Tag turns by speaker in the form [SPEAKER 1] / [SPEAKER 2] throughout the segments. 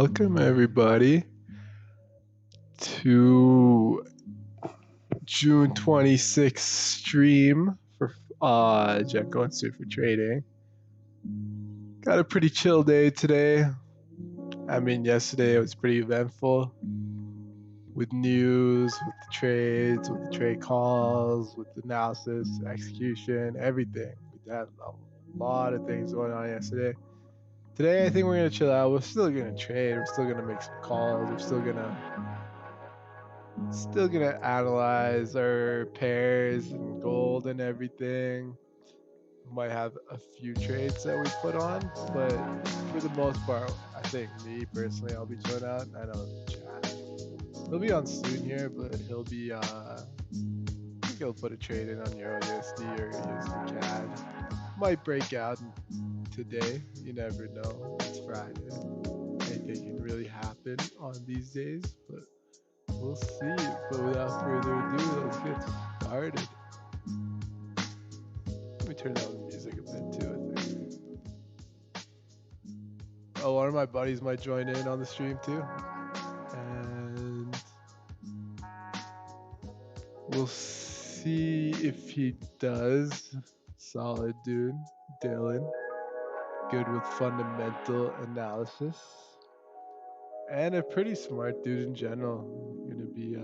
[SPEAKER 1] Welcome everybody to June 26th stream for Jenko and Suit for trading. Got a pretty chill day today. I mean, yesterday it was pretty eventful with news, with the trades, with the trade calls, with the analysis, execution, everything. We had a lot of things going on yesterday. Today, I think we're gonna chill out. We're still gonna trade. We're still gonna make some calls. We're still gonna analyze our pairs and gold and everything. Might have a few trades that we put on, but for the most part, I think me personally, I'll be chilling out. I know Chad, he'll be on soon here, but he'll be I think he'll put a trade in on Euro USD or USD CAD. Might break out today. You never know. It's Friday. Anything can really happen on these days, but we'll see. But without further ado, let's get started. Let me turn down the music a bit too, I think. Oh, one of my buddies might join in on the stream too. And we'll see if he does. Solid dude, Dylan. Good with fundamental analysis. And a pretty smart dude in general. Gonna be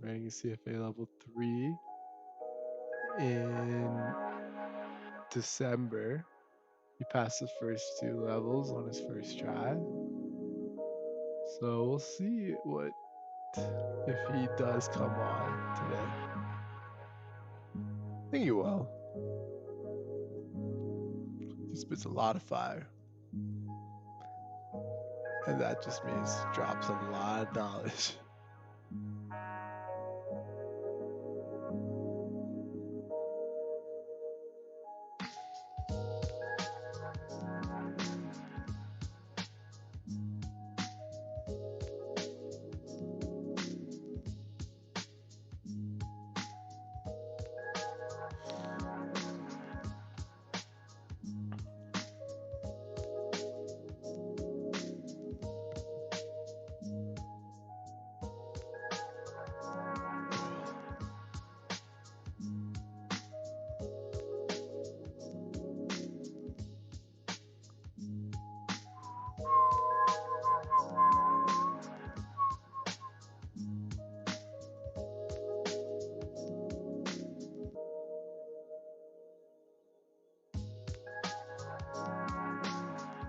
[SPEAKER 1] ranking CFA level 3 in December. He passed the first 2 levels on his first try. So we'll see if he does come on today. I think he will. He spits a lot of fire. And that just means drops a lot of knowledge.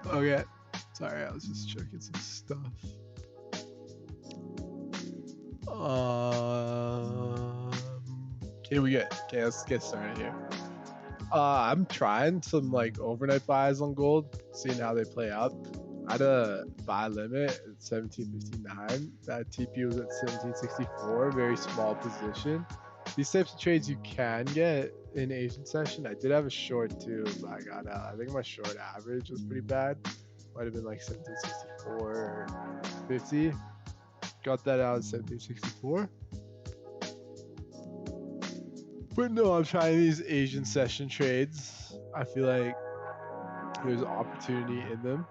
[SPEAKER 1] Okay, sorry, I was just checking some stuff. Okay, let's get started here. I'm trying some like overnight buys on gold, seeing how they play out. I had a buy limit at 1759. That TP was at 1764, very small position. These types of trades you can get in Asian session. I did have a short too, but I got out. I think my short average was pretty bad. Might have been like 1764 or 50. Got that out at 1764. But no, I'm trying these Asian session trades. I feel like there's opportunity in them.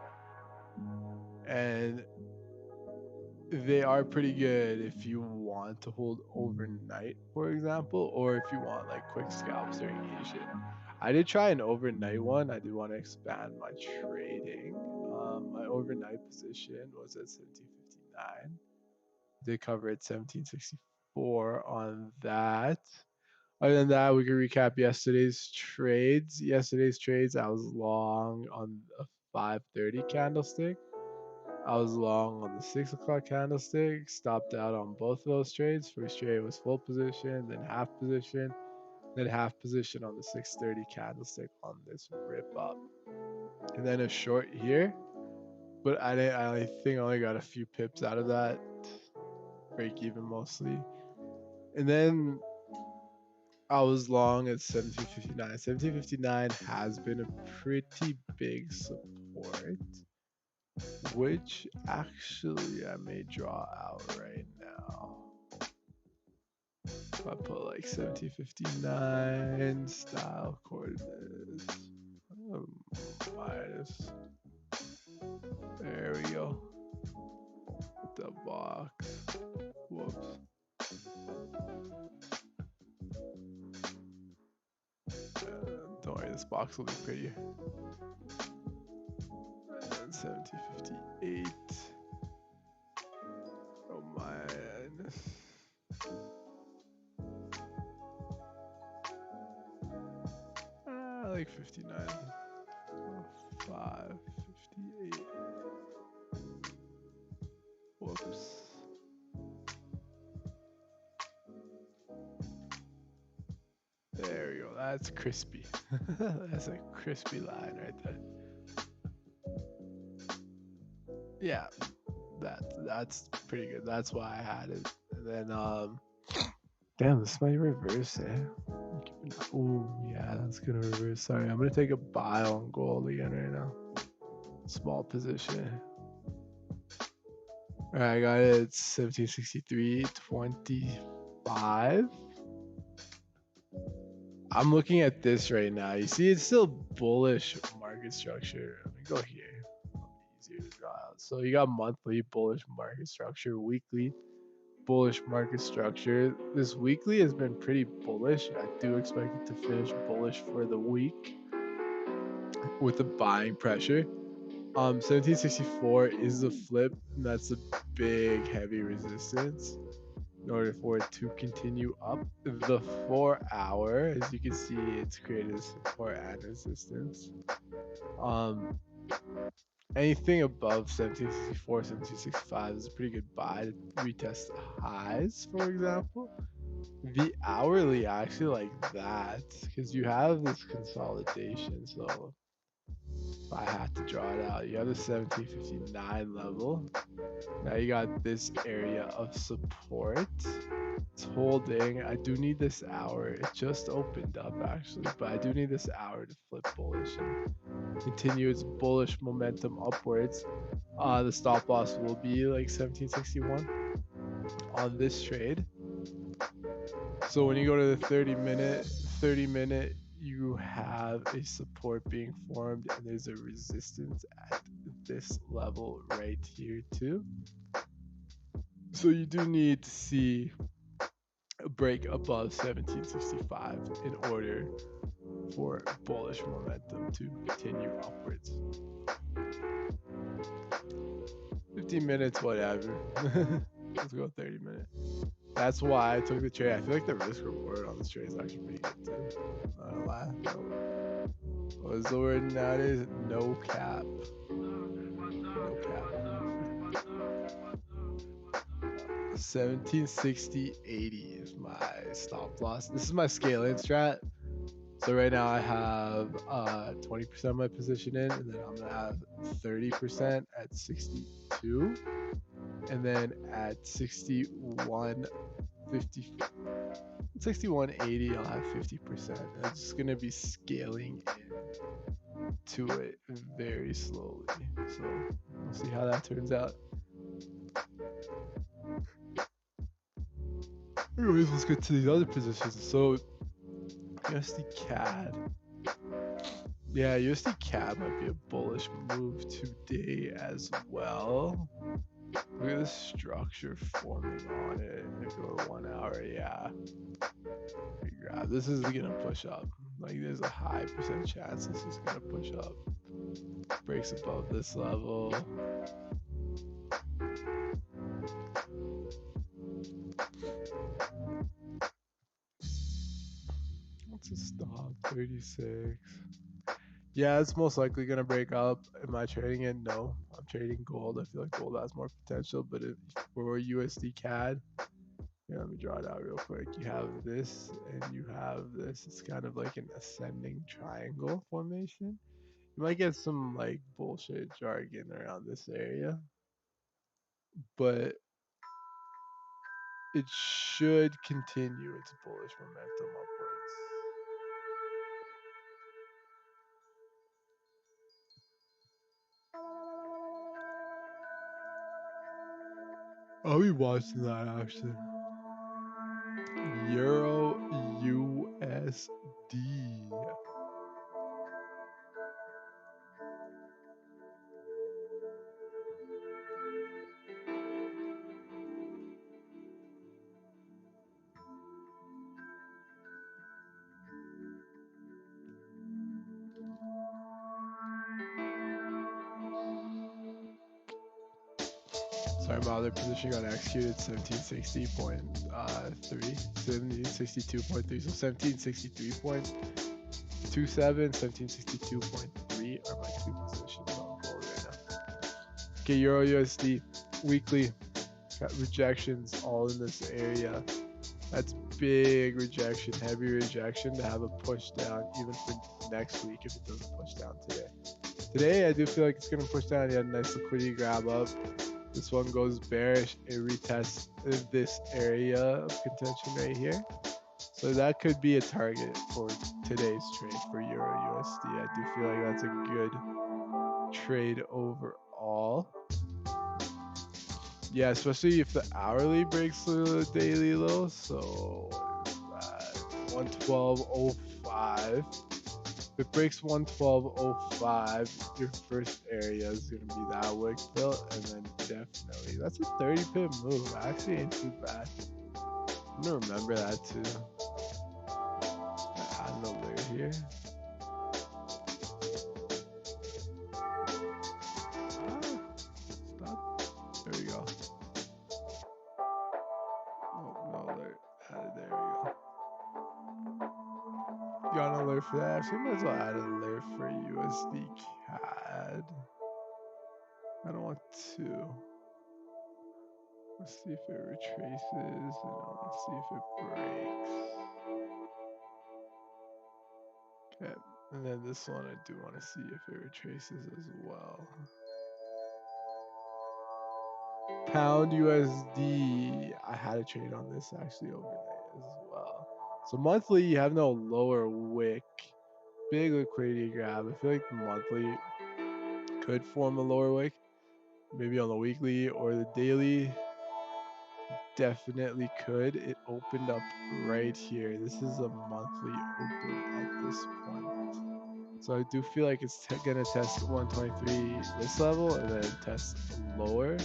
[SPEAKER 1] And they are pretty good if you want to hold overnight, for example, or if you want like quick scalps during Asian. I did try an overnight one. I did want to expand my trading. My overnight position was at 1759. Did cover at 1764 on that. Other than that, we can recap yesterday's trades. I was long on a 5:30 candlestick. I was long on the 6 o'clock candlestick. Stopped out on both of those trades. First trade was full position, then half position, then half position on the 6:30 candlestick on this rip up. And then a short here. But I think I only got a few pips out of that. Break even mostly. And then I was long at 1759. 1759 has been a pretty big support, which actually I may draw out right now. If I put like 1759 style coordinates, minus, there we go. the box. Whoops. Don't worry, this box will be prettier. And 1758. Oh minus. Like 59. 5, 58. Whoops. There we go. That's crispy. That's a crispy line right there. Yeah, that's pretty good. That's why I had it. And then damn, this might reverse it. Oh yeah, that's gonna reverse. Sorry, I'm gonna take a buy on gold again right now. Small position. Alright, I got it at 1763.25. I'm looking at this right now. You see, it's still bullish market structure. Let me go here. Easier to draw out. So you got monthly bullish market structure, weekly bullish market structure. This weekly has been pretty bullish. I do expect it to finish bullish for the week with the buying pressure. 1764 is the flip, and that's a big heavy resistance in order for it to continue up. The 4 hour, as you can see, it's created support and resistance. Anything above 1764, 1765 is a pretty good buy to retest highs, for example. The hourly, I actually like that because you have this consolidation. So if I had to draw it out, you have the 1759 level. Now you got this area of support. It's holding. I do need this hour. It just opened up actually, but I do need this hour to flip bullish and continue its bullish momentum upwards. The stop loss will be like 1761 on this trade. So when you go to the 30 minute, you have a support being formed and there's a resistance at this level right here too. So you do need to see a break above 1765 in order for bullish momentum to continue upwards. 15 minutes, whatever. Let's go 30 minutes. That's why I took the trade. I feel like the risk reward on this trade is actually pretty good too. Not gonna lie. What is the word nowadays? No cap. No cap. 1760.80 is my stop loss. This is my scaling strat. So right now I have 20% of my position in, and then I'm gonna have 30% at 62, and then at 61.80 I'll have 50%. And it's just gonna be scaling in to it very slowly. So we'll see how that turns out. Anyways, let's get to these other positions. So USD CAD. Yeah, USD CAD might be a bullish move today as well. Look at the structure forming on it. If you go 1 hour, yeah. This is gonna push up. Like there's a high percent chance this is gonna push up. Breaks above this level. What's a stop? 36. Yeah, it's most likely gonna break up. Am I trading it? No, I'm trading gold. I feel like gold has more potential, but if for USD CAD, yeah, let me draw it out real quick. You have this and you have this. It's kind of like an ascending triangle formation. You might get some like bullshit jargon around this area, but it should continue its bullish momentum upwards. I'll be watching that actually. Euro USD. Sorry, my other position got executed 1760.3, 1762.3, so 1763.27, 1762.3 are my two positions on gold right now. Okay, Euro USD weekly got rejections all in this area. That's big rejection, heavy rejection to have a push down even for next week if it doesn't push down today. Today, I do feel like it's going to push down. You had a nice liquidity grab up. This one goes bearish. It retests this area of contention right here. So that could be a target for today's trade for Euro USD. I do feel like that's a good trade overall. Yeah, especially if the hourly breaks the daily low. So what is that? 112.05. If it breaks 112.05, your first area is going to be that wick fill, and then definitely that's a 30 pip move. Actually, ain't too bad. I'm gonna remember that too. Add an alert here. Stop. There we go. Oh, no alert. There we go. Got an alert for that. Actually, might as well add an alert for USD CAD. I don't want to. Let's see if it retraces, and let's see if it breaks. Okay, and then this one I do want to see if it retraces as well. Pound USD, I had a trade on this actually overnight as well. So monthly, you have no lower wick. Big liquidity grab. I feel like the monthly could form a lower wick. Maybe on the weekly or the daily. Definitely could. It opened up right here. This is a monthly open at this point. So I do feel like it's gonna test 123 this level and then test lower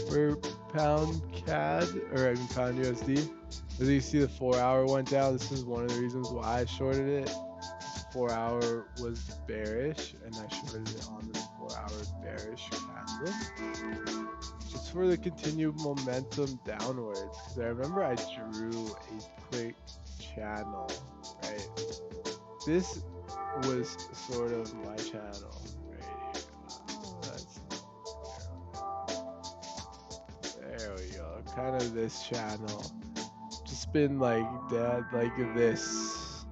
[SPEAKER 1] for pound CAD, or I mean pound USD. As you see, the 4-hour went down. This is one of the reasons why I shorted it. 4-hour was bearish, and I shorted it on this 4-hour bearish candle. Just for the continued momentum downwards. Because I remember I drew a quick channel, right? This was sort of my channel right here. There we go. Kind of this channel. Just been like dead, like this.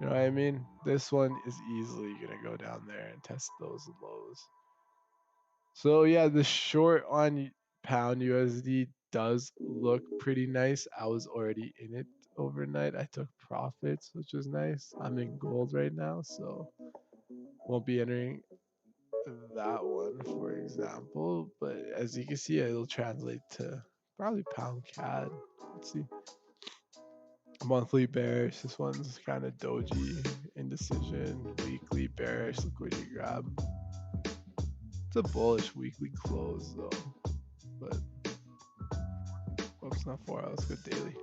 [SPEAKER 1] You know what I mean? This one is easily gonna go down there and test those lows. So yeah, the short on pound USD does look pretty nice. I was already in it overnight. I took profits, which was nice. I'm in gold right now, so won't be entering that one, for example. But as you can see, it'll translate to probably pound CAD. Let's see. Monthly bearish. This one's kind of doji. Indecision. Weekly bearish. Liquidity grab. It's a bullish weekly close though. But oops, not 4 hours. Good daily.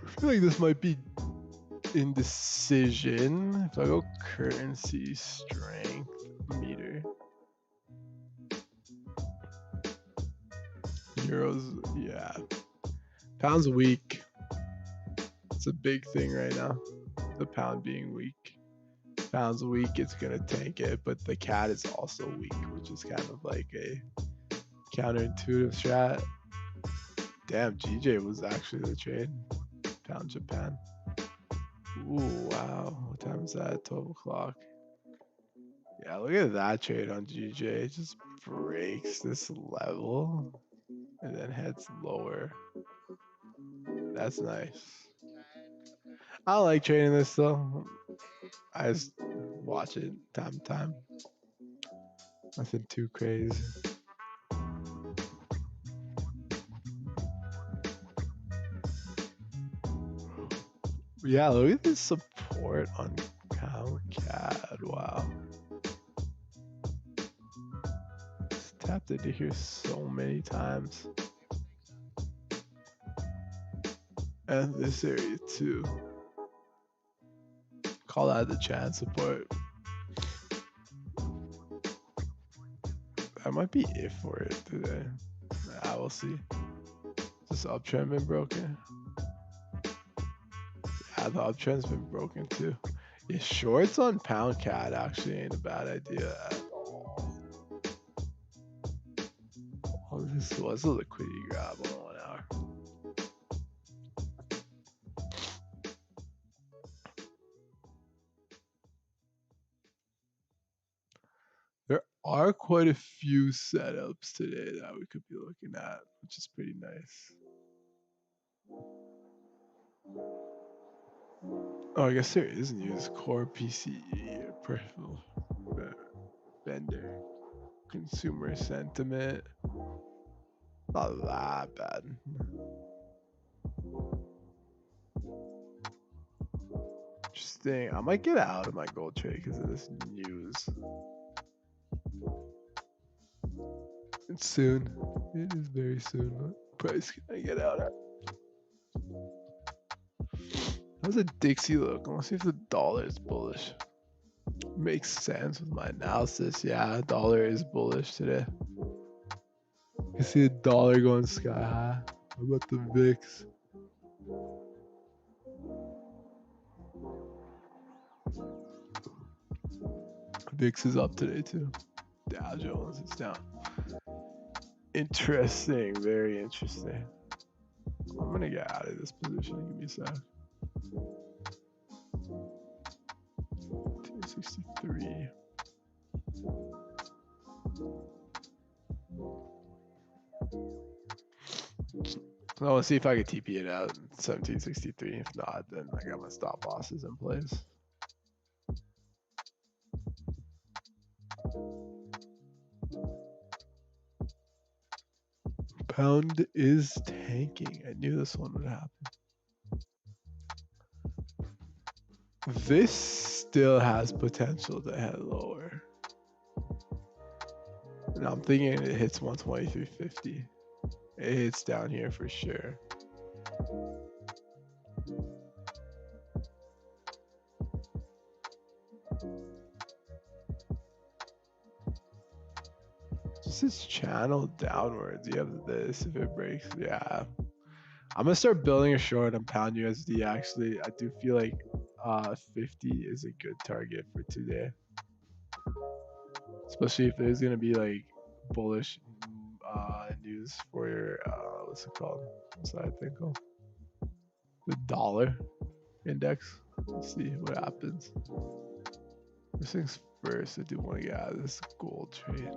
[SPEAKER 1] I feel like this might be indecision. If I go currency strength meter. Euros, yeah. Pound's weak. It's a big thing right now. The pound being weak. Pound's weak, it's gonna tank it, but the CAD is also weak, which is kind of like a counterintuitive strat. Damn, GJ was actually the trade. Pound Japan. Ooh, wow. What time is that? 12 o'clock. Yeah, look at that trade on GJ. It just breaks this level and then heads lower. That's nice. I don't like trading this though. I just watch it time to time. Nothing too crazy. Yeah, look at this support on pound CAD. Wow. It's tapped into here so many times. And this area too. Call that the Chan support. might be it for it today. I will see. This uptrend been broken? Yeah, the uptrend's been broken too. Yeah, shorts on pound cat actually ain't a bad idea at all. Oh, this was a liquidity grab on 1 hour. There are quite a few setups today that we could be looking at, which is pretty nice. Oh, I guess there is news. Core PCE, personal vendor, consumer sentiment. Not that bad. Interesting. I might get out of my gold trade because of this news. It's soon. It is very soon. What price can I get out at? How's a Dixie look? I want to see if the dollar is bullish. Makes sense with my analysis. Yeah, dollar is bullish today. You see the dollar going sky high. How about the VIX? VIX is up today too. Dow Jones is down. Interesting, very interesting. I'm gonna get out of this position. Give me a sec. 263. I want to see if I could TP it out in 1763. If not, then I got my stop losses in place. Pound is tanking. I knew this one would happen. This still has potential to head lower. And I'm thinking it hits 123.50. It hits down here for sure. Just this channel downwards. You have this if it breaks. Yeah. I'm gonna start building a short on pound USD. Actually, I do feel like 50 is a good target for today, especially if there's gonna be like bullish news for your what's it called? What's that thing called? The dollar index. Let's see what happens. First things first, I do want to get out of this gold trade.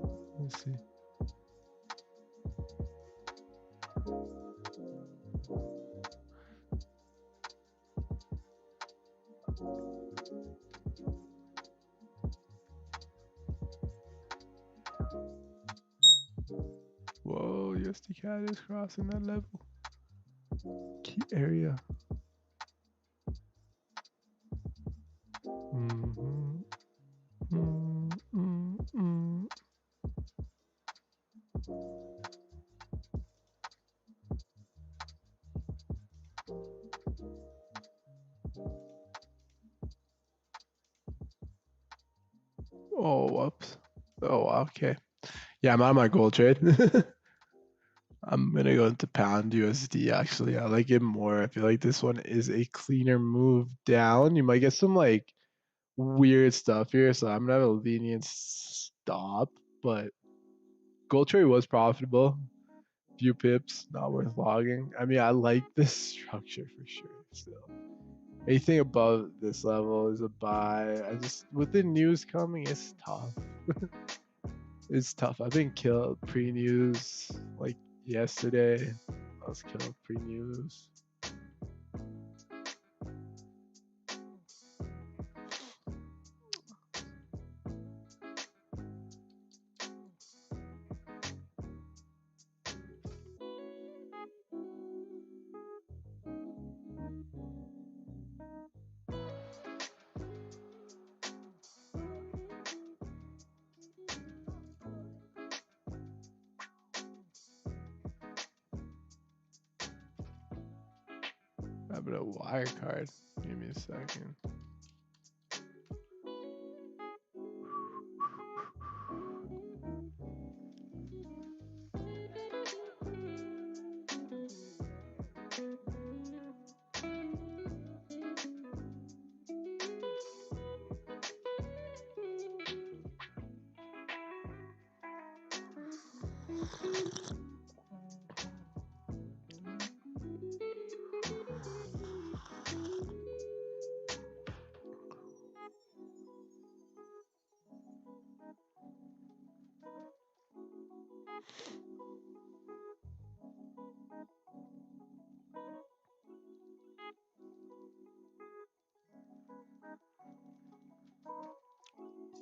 [SPEAKER 1] We'll see. Whoa, USD CAD is crossing that level. Key area. Oh, whoops. Oh, okay. Yeah, I'm on my gold trade. I'm gonna go into pound USD actually. I like it more. I feel like this one is a cleaner move down. You might get some like weird stuff here, so I'm gonna have a lenient stop, but gold trade was profitable. Few pips, not worth logging. I mean, I like this structure for sure still. Anything above this level is a buy. I just, with the news coming, it's tough. It's tough. I've been killed pre-news like yesterday. I was killed pre-news. Having a wire card. Give me a second.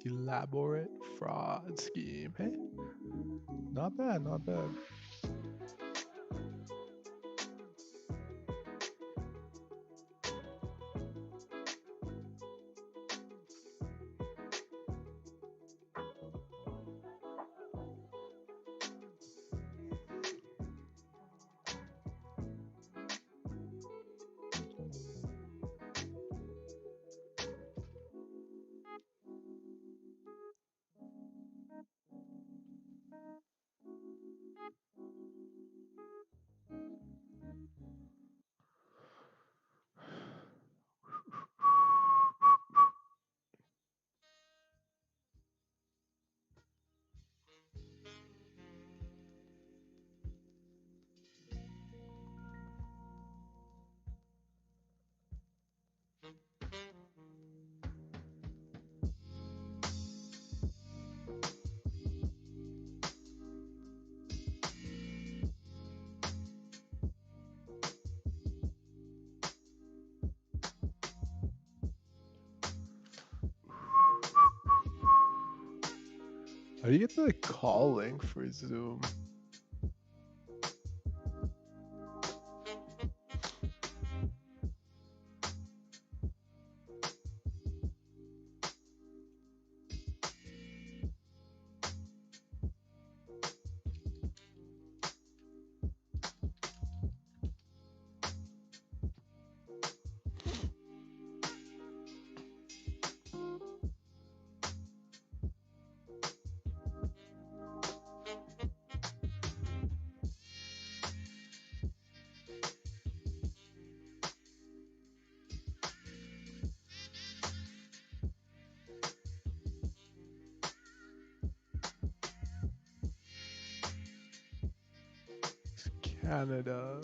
[SPEAKER 1] Elaborate fraud scheme. Hey, not bad, not bad. How do you get the call link for Zoom? Canada.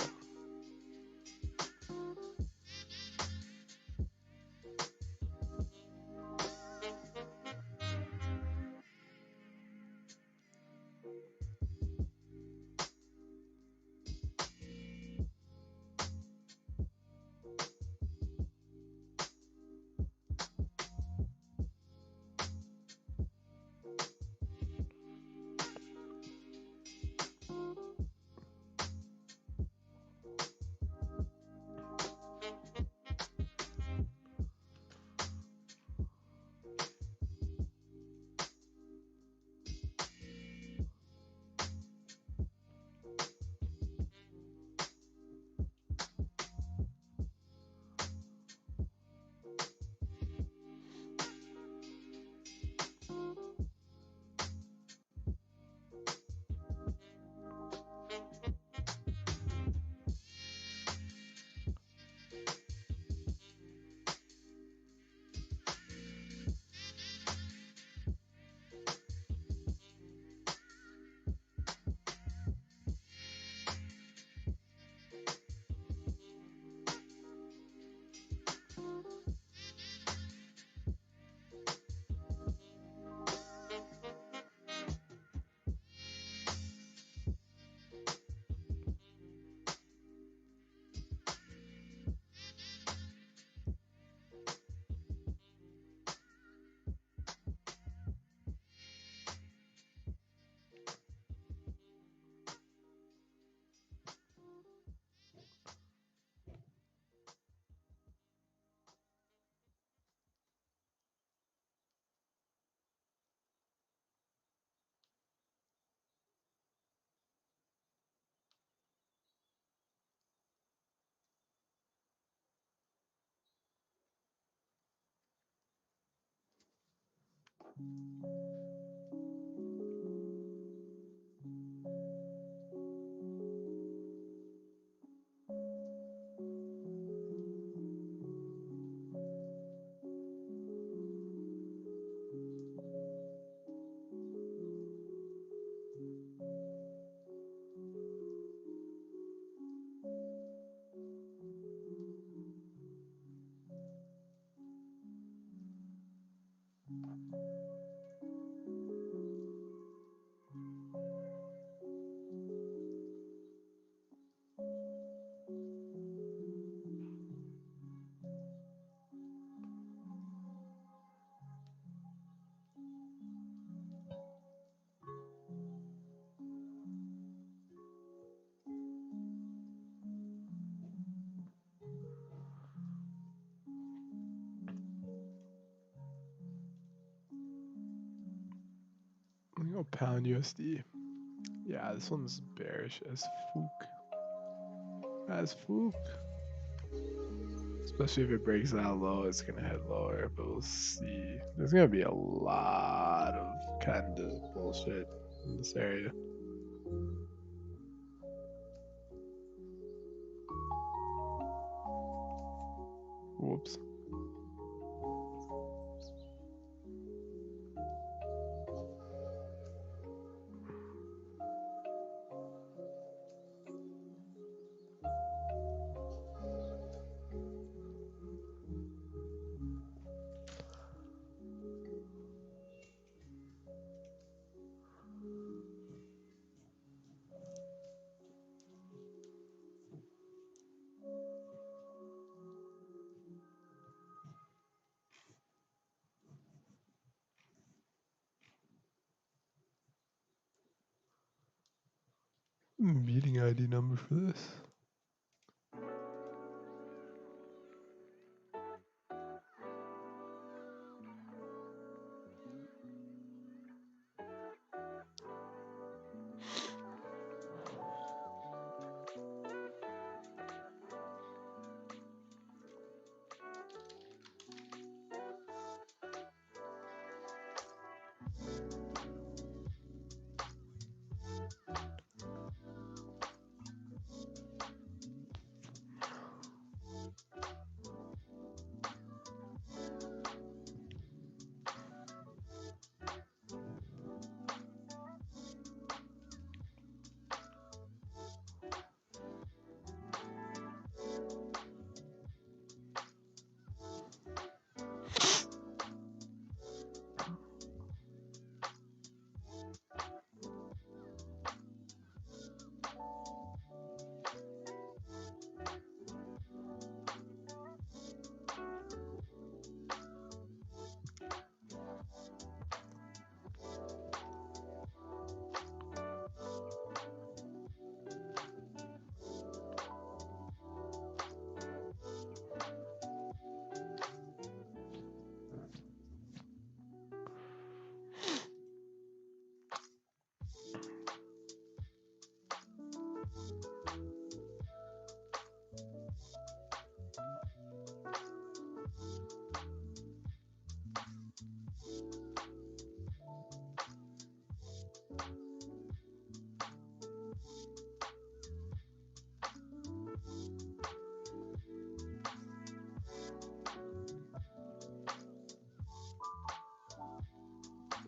[SPEAKER 1] Pound USD. Yeah, this one's bearish as fook. As fook. Especially if it breaks that low, it's gonna head lower. But we'll see. There's gonna be a lot of kind of bullshit in this area. Whoops. Meeting ID number for this.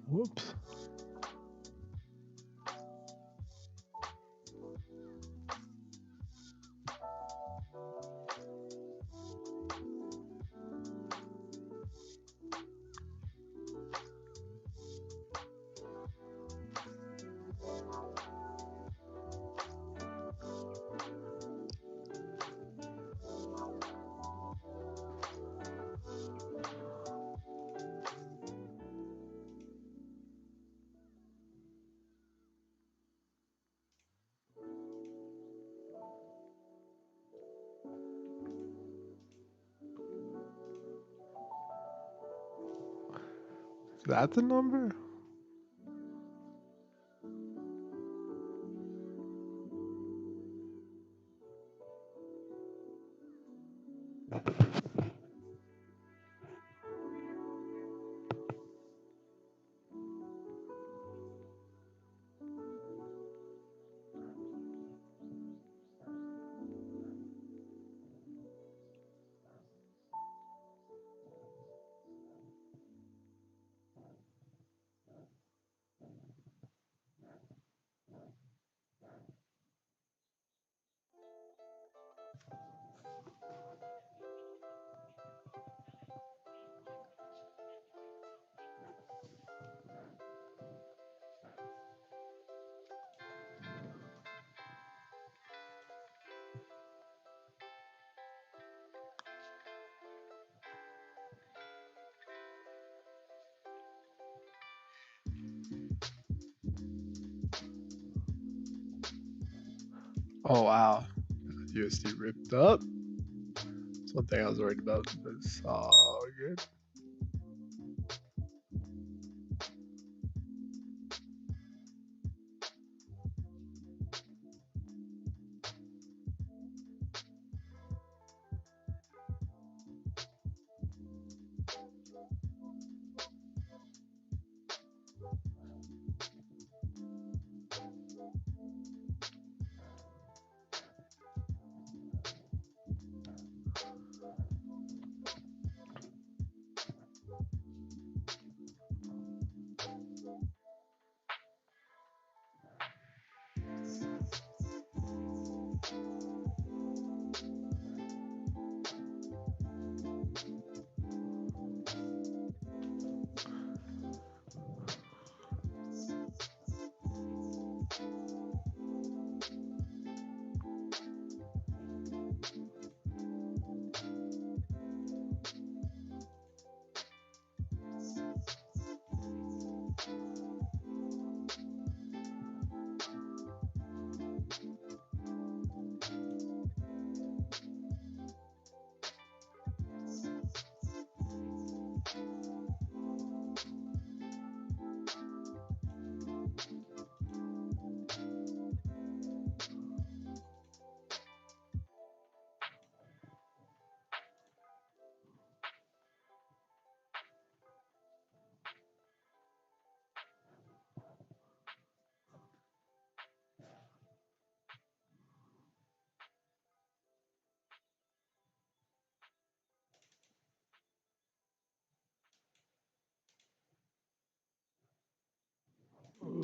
[SPEAKER 1] Whoops. Is that the number? Oh wow. USD ripped up. That's one thing I was worried about. It's all good.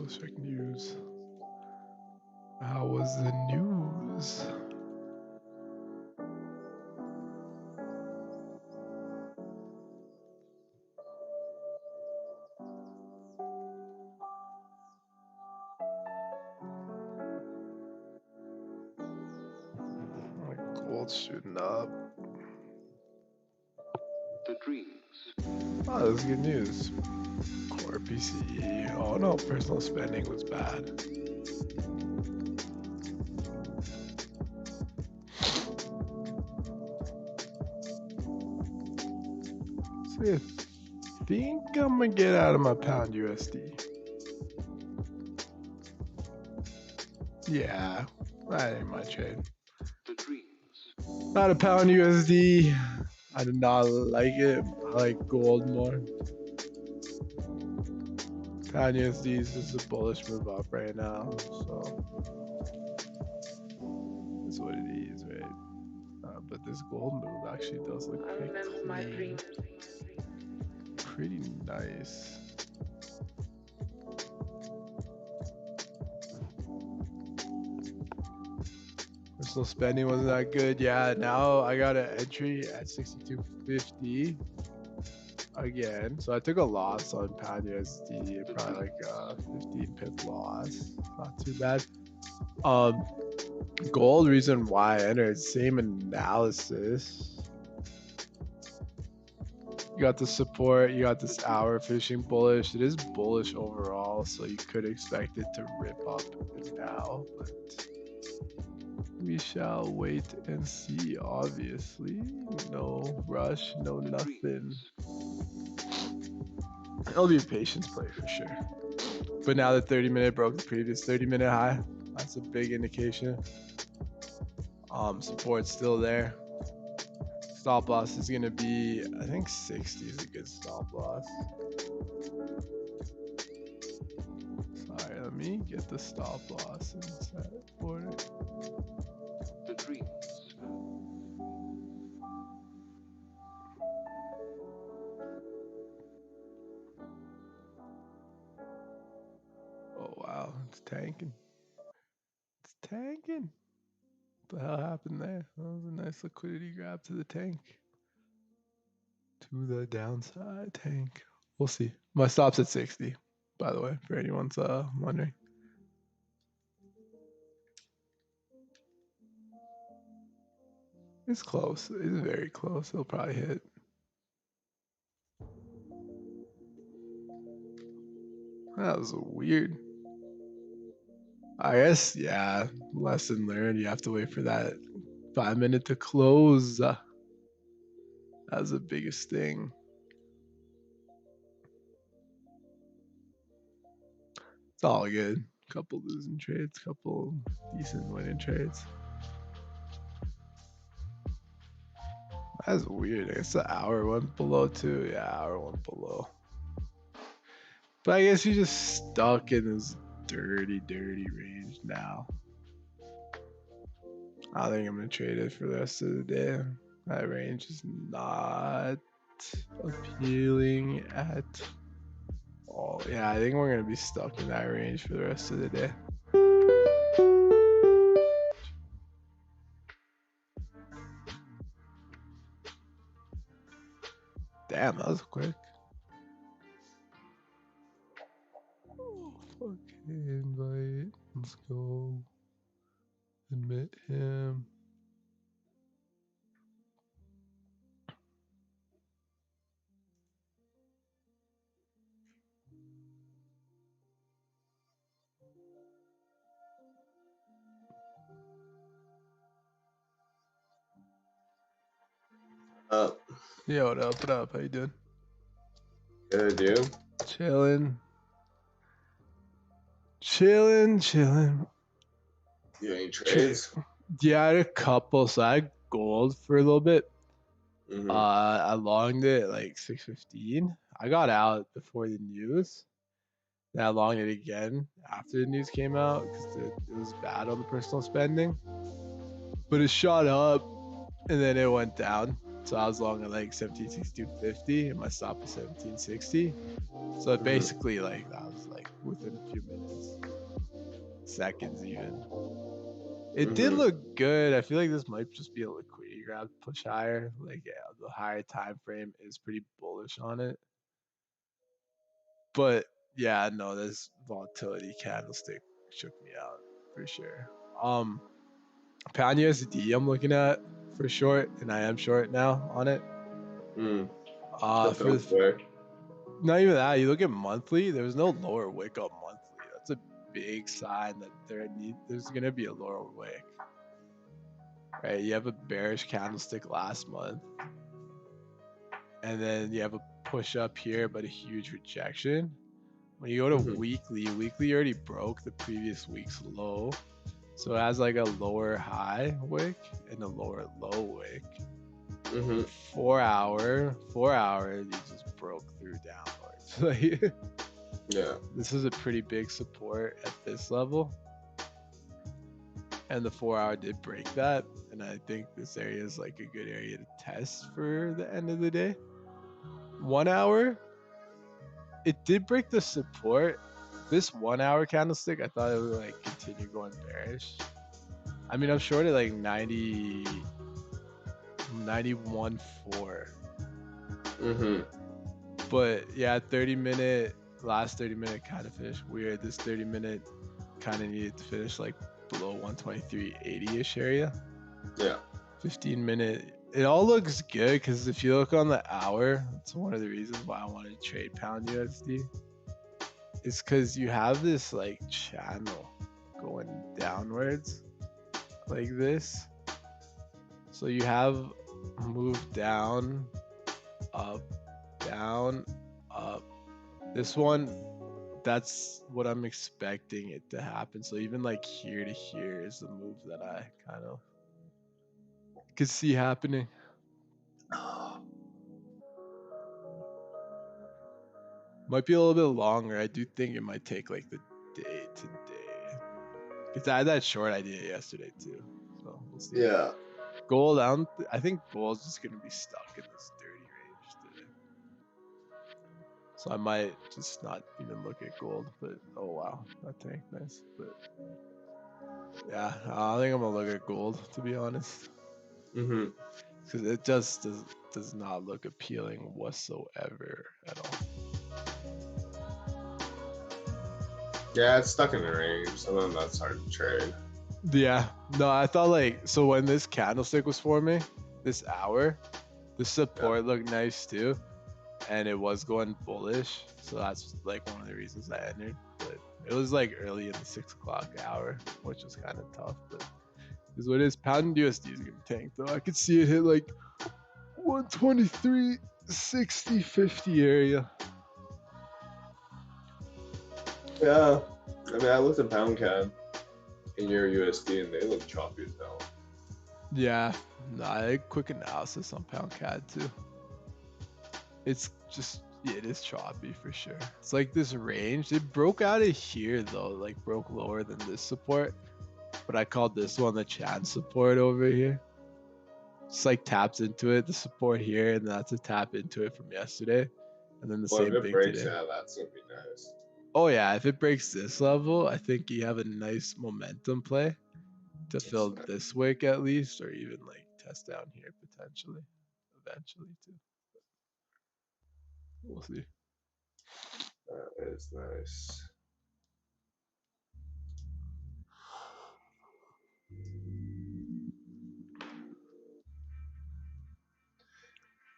[SPEAKER 1] let's check news. How was the news? Gold's shooting up.
[SPEAKER 2] The dreams.
[SPEAKER 1] Oh, that's good news. Core PCE. Oh no, personal spending was bad. So I think I'm gonna get out of my pound USD. Yeah, that ain't my trade.
[SPEAKER 2] The dreams.
[SPEAKER 1] Not a pound USD. I do not like it. I like gold more. Pound USD is just a bullish move up right now, so that's what it is, right? But this gold move actually does look pretty clean. Pretty nice. Personal spending wasn't that good. Yeah, now I got an entry at 62.50 again. So I took a loss on pound USD, probably like a 15 pip loss. Not too bad. Gold, reason why I entered, same analysis. You got the support, you got this hour finishing bullish. It is bullish overall, so you could expect it to rip up now, but we shall wait and see, obviously. No rush, no nothing. It'll be a patience play for sure. But now the 30-minute broke the previous 30-minute high. That's a big indication. Support's still there. Stop loss is gonna be, I think 60 is a good stop loss. Sorry, let me get the stop loss and set it for it.
[SPEAKER 2] The dreams.
[SPEAKER 1] Oh wow, it's tanking. It's tanking. What the hell happened there? That was a nice liquidity grab to the tank. To the downside tank. We'll see. My stop's at 60, by the way, for anyone's wondering. It's close. It's very close. It'll probably hit. That was weird. I guess, yeah, lesson learned. You have to wait for that 5 minute to close. That was the biggest thing. It's all good. Couple losing trades, couple decent winning trades. That's weird. I guess the hour went below too. Yeah, hour went below. But I guess you're just stuck in this dirty range now. I think I'm gonna trade it for the rest of the day. That range is not appealing at all. Yeah, I think we're gonna be stuck in that range for the rest of the day. Damn, that was quick. Oh, fucking invite. Let's go. Admit him.
[SPEAKER 3] Up.
[SPEAKER 1] Yo, what up? What up? How you doing?
[SPEAKER 3] Good, you?
[SPEAKER 1] Chilling. Chilling.
[SPEAKER 3] You any trades?
[SPEAKER 1] Yeah, I had a couple. So I had gold for a little bit.
[SPEAKER 3] Mm-hmm.
[SPEAKER 1] I longed it at like 6:15. I got out before the news. Then I longed it again after the news came out because it was bad on the personal spending. But it shot up and then it went down. So I was long at like 1762.50 and my stop was 1760. So
[SPEAKER 3] Mhm.
[SPEAKER 1] basically like I was like within a few minutes, seconds even. It did
[SPEAKER 3] Mhm.
[SPEAKER 1] look good. I feel like this might just be a liquidity grab push higher. Like yeah, the higher time frame is pretty bullish on it. But yeah, no, this volatility candlestick shook me out for sure. Pound USD I'm looking at for short, and I am short now on it.
[SPEAKER 3] Mm. That
[SPEAKER 1] For
[SPEAKER 3] felt quick.
[SPEAKER 1] not even that, you look at monthly. There was no lower wick on monthly. That's a big sign that there's gonna be a lower wick. Right? You have a bearish candlestick last month, and then you have a push up here, but a huge rejection. When you go to
[SPEAKER 3] Mhm.
[SPEAKER 1] weekly already broke the previous week's low. So it has like a lower high wick and a lower low wick.
[SPEAKER 3] Mhm.
[SPEAKER 1] 4 hour, you just broke through downwards. Like
[SPEAKER 3] Yeah.
[SPEAKER 1] this is a pretty big support at this level. And the 4 hour did break that. And I think this area is like a good area to test for the end of the day. 1 hour, it did break the support. This 1 hour candlestick, I thought it would like continue going bearish. I mean, I'm short at like 91.4.
[SPEAKER 3] Mhm.
[SPEAKER 1] But yeah, last 30 minute kind of finished weird. This 30 minute kind of needed to finish like below 123.80 ish area.
[SPEAKER 3] Yeah.
[SPEAKER 1] 15 minute, it all looks good because if you look on the hour, that's one of the reasons why I wanted to trade pound USD. It's because you have this like channel going downwards like this. So you have moved down, up, down, up. This one, that's what I'm expecting it to happen. So even like here to here is the move that I kind of could see happening. Might be a little bit longer. I do think it might take like the day today. Because I had that short idea yesterday too. So we'll see.
[SPEAKER 3] Yeah.
[SPEAKER 1] Gold, I think gold's just gonna be stuck in this dirty range today. So I might just not even look at gold. But oh wow, that tank nice. But yeah, I think I'm gonna look at gold to be honest.
[SPEAKER 3] Mhm.
[SPEAKER 1] Because it just does not look appealing whatsoever at all.
[SPEAKER 3] Yeah, it's stuck in the range, so then that's hard to trade.
[SPEAKER 1] Yeah, no, I thought like so when this candlestick was forming, this hour, the support looked nice too, and it was going bullish. So that's like one of the reasons I entered. But it was like early in the 6 o'clock hour, which was kind of tough. But is what it is. Pound USD is gonna tank though. I could see it hit like 123.60, 50 area.
[SPEAKER 3] Yeah. I mean, I looked at pound CAD in your USD, and they look choppy as hell.
[SPEAKER 1] Yeah, no, I had quick analysis on pound CAD too. It's just it is choppy for sure. It's like this range. It broke out of here though, like broke lower than this support. But I called this one the chance support over here. Just like taps into it, the support here, and that's a tap into it from yesterday. And then the
[SPEAKER 3] Well, if
[SPEAKER 1] same
[SPEAKER 3] it
[SPEAKER 1] thing
[SPEAKER 3] breaks,
[SPEAKER 1] today.
[SPEAKER 3] yeah, that's gonna be nice.
[SPEAKER 1] Oh yeah, if it breaks this level, I think you have a nice momentum play to
[SPEAKER 3] That's
[SPEAKER 1] fill
[SPEAKER 3] nice.
[SPEAKER 1] this wick at least, or even like test down here potentially, eventually too. We'll see.
[SPEAKER 3] That is nice.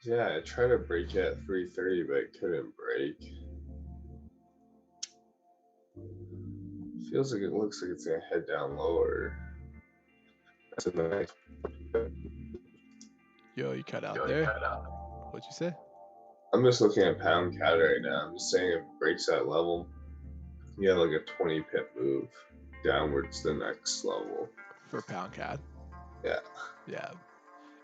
[SPEAKER 3] Yeah, I tried to break it at 330, but it couldn't break. Feels like it looks like it's gonna head down lower. That's a nice.
[SPEAKER 1] Yo, you cut out there. What'd you say?
[SPEAKER 3] I'm just looking at pound CAD right now. I'm just saying if it breaks that level, you have like a 20 pip move downwards to the next level.
[SPEAKER 1] For pound CAD.
[SPEAKER 3] Yeah.
[SPEAKER 1] Yeah.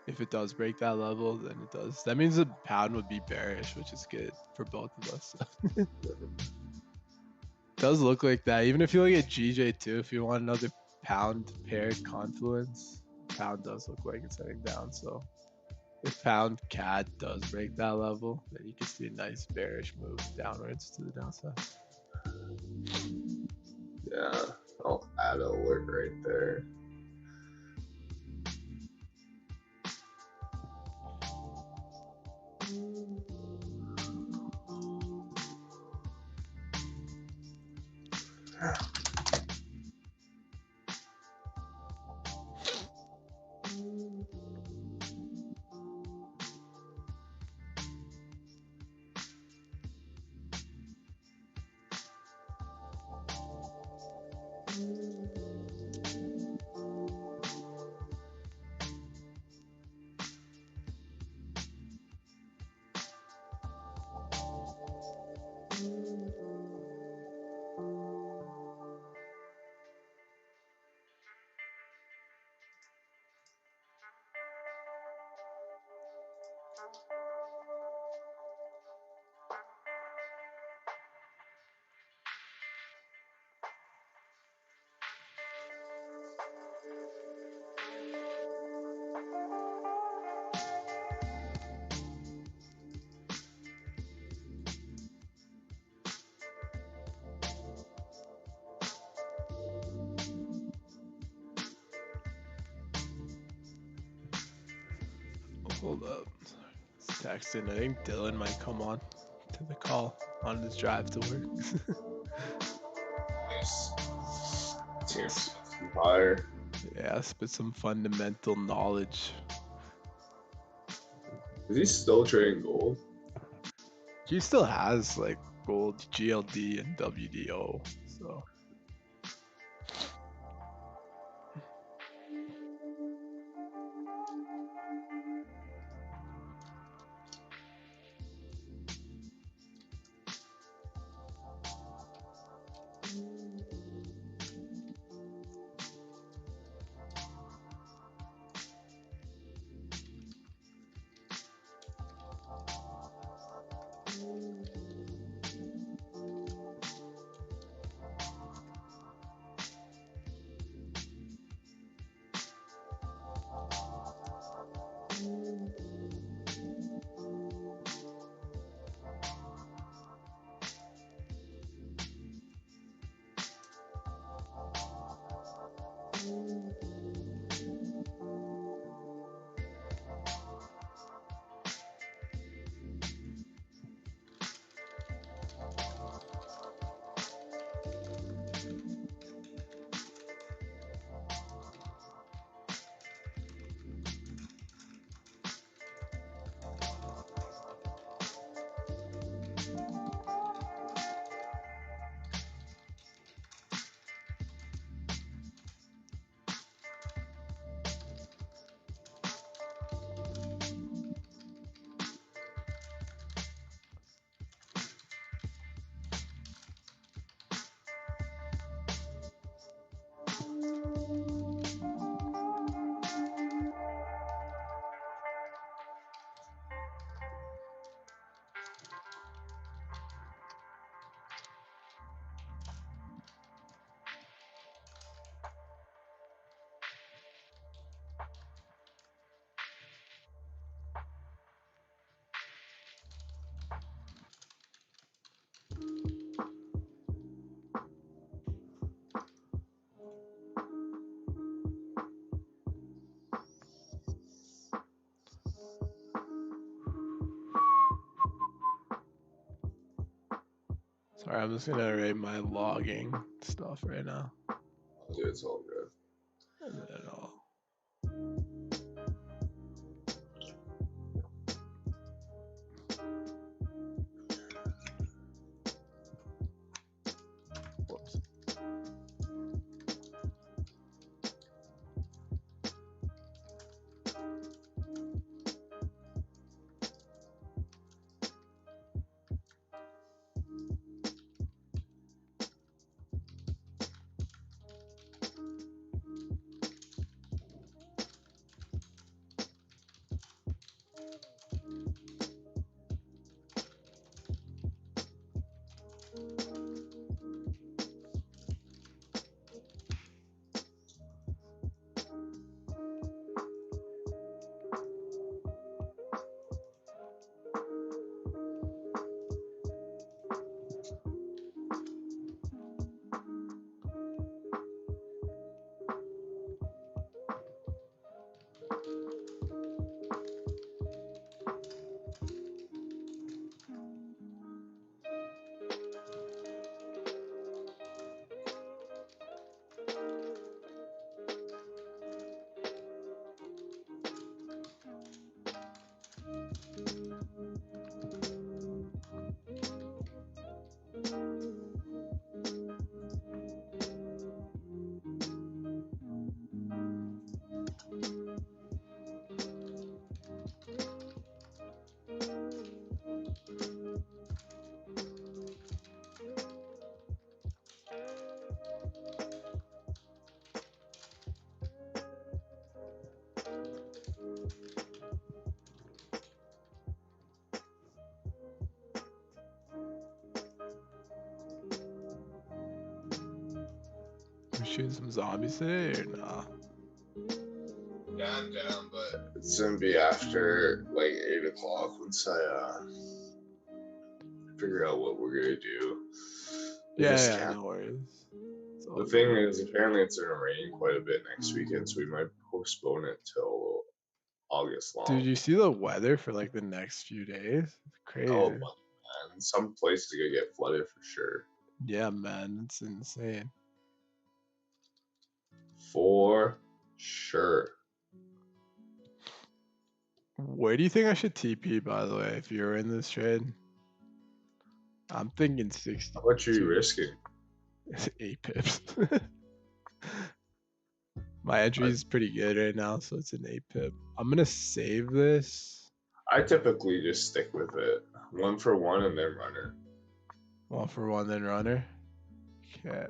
[SPEAKER 1] If it does break that level, then it does. That means the pound would be bearish, which is good for both of us. Does look like that. Even if you look at GJ too, if you want another pound paired confluence, pound does look like it's heading down. So If pound CAD does break that level, then you can see a nice bearish move downwards to the downside.
[SPEAKER 3] Yeah, I'll add an alert right there.
[SPEAKER 1] Hold up. It's texting. I think Dylan might come on to the call on his drive to work.
[SPEAKER 3] Nice. Teams fire.
[SPEAKER 1] Yeah, spit some fundamental knowledge.
[SPEAKER 3] Is he still trading gold?
[SPEAKER 1] He still has like gold, GLD, and WDO. So sorry, I'm just gonna write my logging stuff right now.
[SPEAKER 3] Dude, it's all good.
[SPEAKER 1] And then I'll whoops. shooting some zombies today or nah?
[SPEAKER 3] Yeah, I'm down, but it's gonna be after like 8 o'clock once I figure out what we're gonna do.
[SPEAKER 1] Yeah, no worries.
[SPEAKER 3] The thing is, apparently it's gonna rain quite a bit next weekend, so we might postpone it till August long.
[SPEAKER 1] Dude, you see the weather for like the next few days? It's crazy.
[SPEAKER 3] Oh, man, some places are gonna get flooded for sure.
[SPEAKER 1] Yeah, man, it's insane.
[SPEAKER 3] For sure.
[SPEAKER 1] Where do you think I should TP, by the way, if you're in this trade? I'm thinking 60.
[SPEAKER 3] How much are you risking?
[SPEAKER 1] 8 pips. My entry is pretty good right now, so it's an 8 pip. I'm gonna save this.
[SPEAKER 3] I typically just stick with it. 1 for 1 and then runner.
[SPEAKER 1] 1 for 1, then runner. Okay.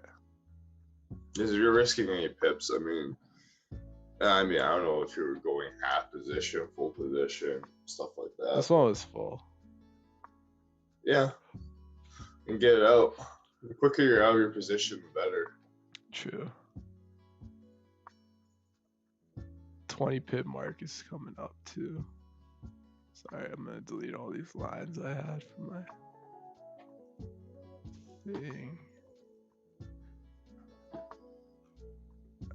[SPEAKER 3] Because if you're risking 8 pips, I mean, I don't know if you're going half position, full position, stuff like that.
[SPEAKER 1] This one was full.
[SPEAKER 3] Yeah. And get it out. The quicker you're out of your position, the better.
[SPEAKER 1] True. 20 pip mark is coming up too. Sorry, I'm gonna delete all these lines I had from my thing.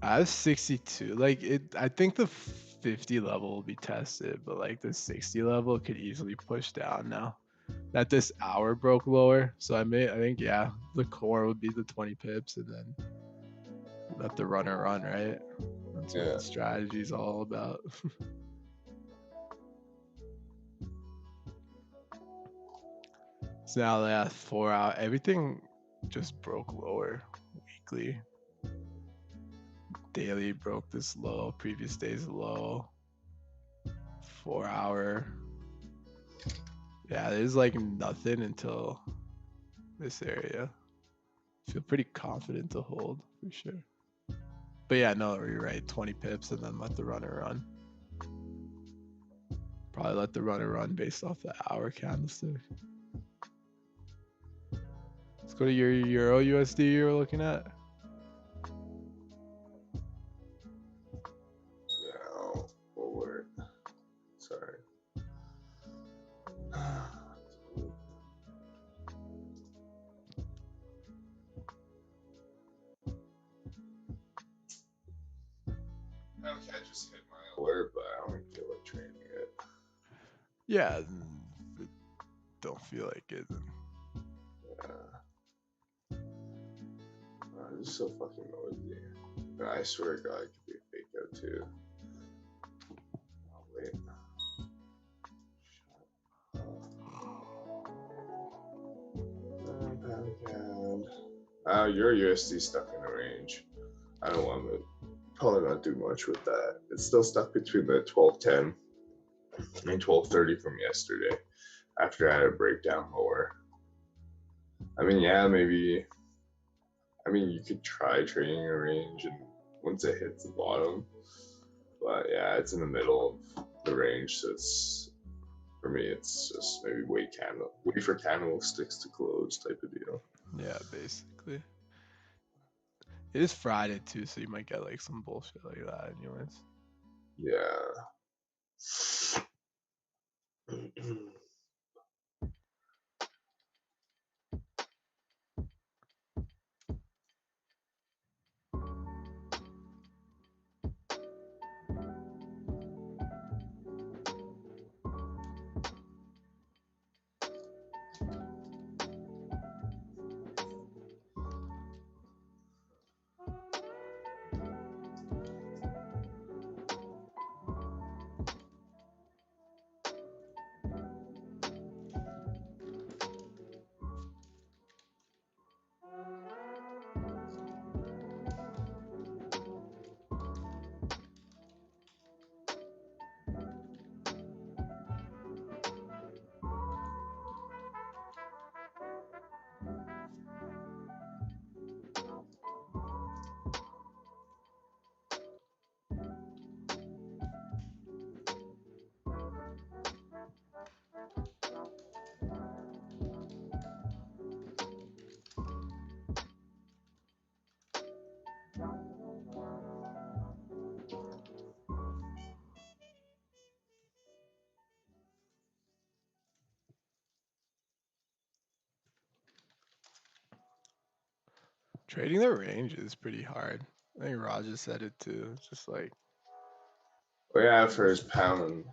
[SPEAKER 1] I have 62. Like I think the 50 level will be tested, but like the 60 level could easily push down now that this hour broke lower. So I think yeah, the core would be the 20 pips and then let the runner run, right? That's what the strategy is all about. So now the last 4 hour, everything just broke lower weekly. Daily broke this low, previous day's low. 4 hour. Yeah, there's like nothing until this area. Feel pretty confident to hold for sure. But yeah, no, you're right. 20 pips and then let the runner run. Probably let the runner run based off the hour candlestick. Let's go to your Euro USD you were looking at.
[SPEAKER 3] Yeah, forward. Sorry. Okay, I just hit my alert, but I don't feel like training it.
[SPEAKER 1] Yeah, don't feel like it.
[SPEAKER 3] Yeah. It's so fucking noisy. I swear to God, it could be a fake out too. Oh, wait. Your USD stuck in a range. I don't want to probably not do much with that. It's still stuck between the 12.10 and 12.30 from yesterday after I had a breakdown lower. I mean, yeah, maybe. I mean, you could try trading a range and once it hits the bottom, but yeah, it's in the middle of the range, so it's for me, it's just maybe wait for candlesticks to close type of deal.
[SPEAKER 1] Yeah, basically. It is Friday too, so you might get like some bullshit like that anyways.
[SPEAKER 3] Yeah.
[SPEAKER 1] Trading the range is pretty hard. I think Raja said it too. It's just like,
[SPEAKER 3] Oh yeah, for his pound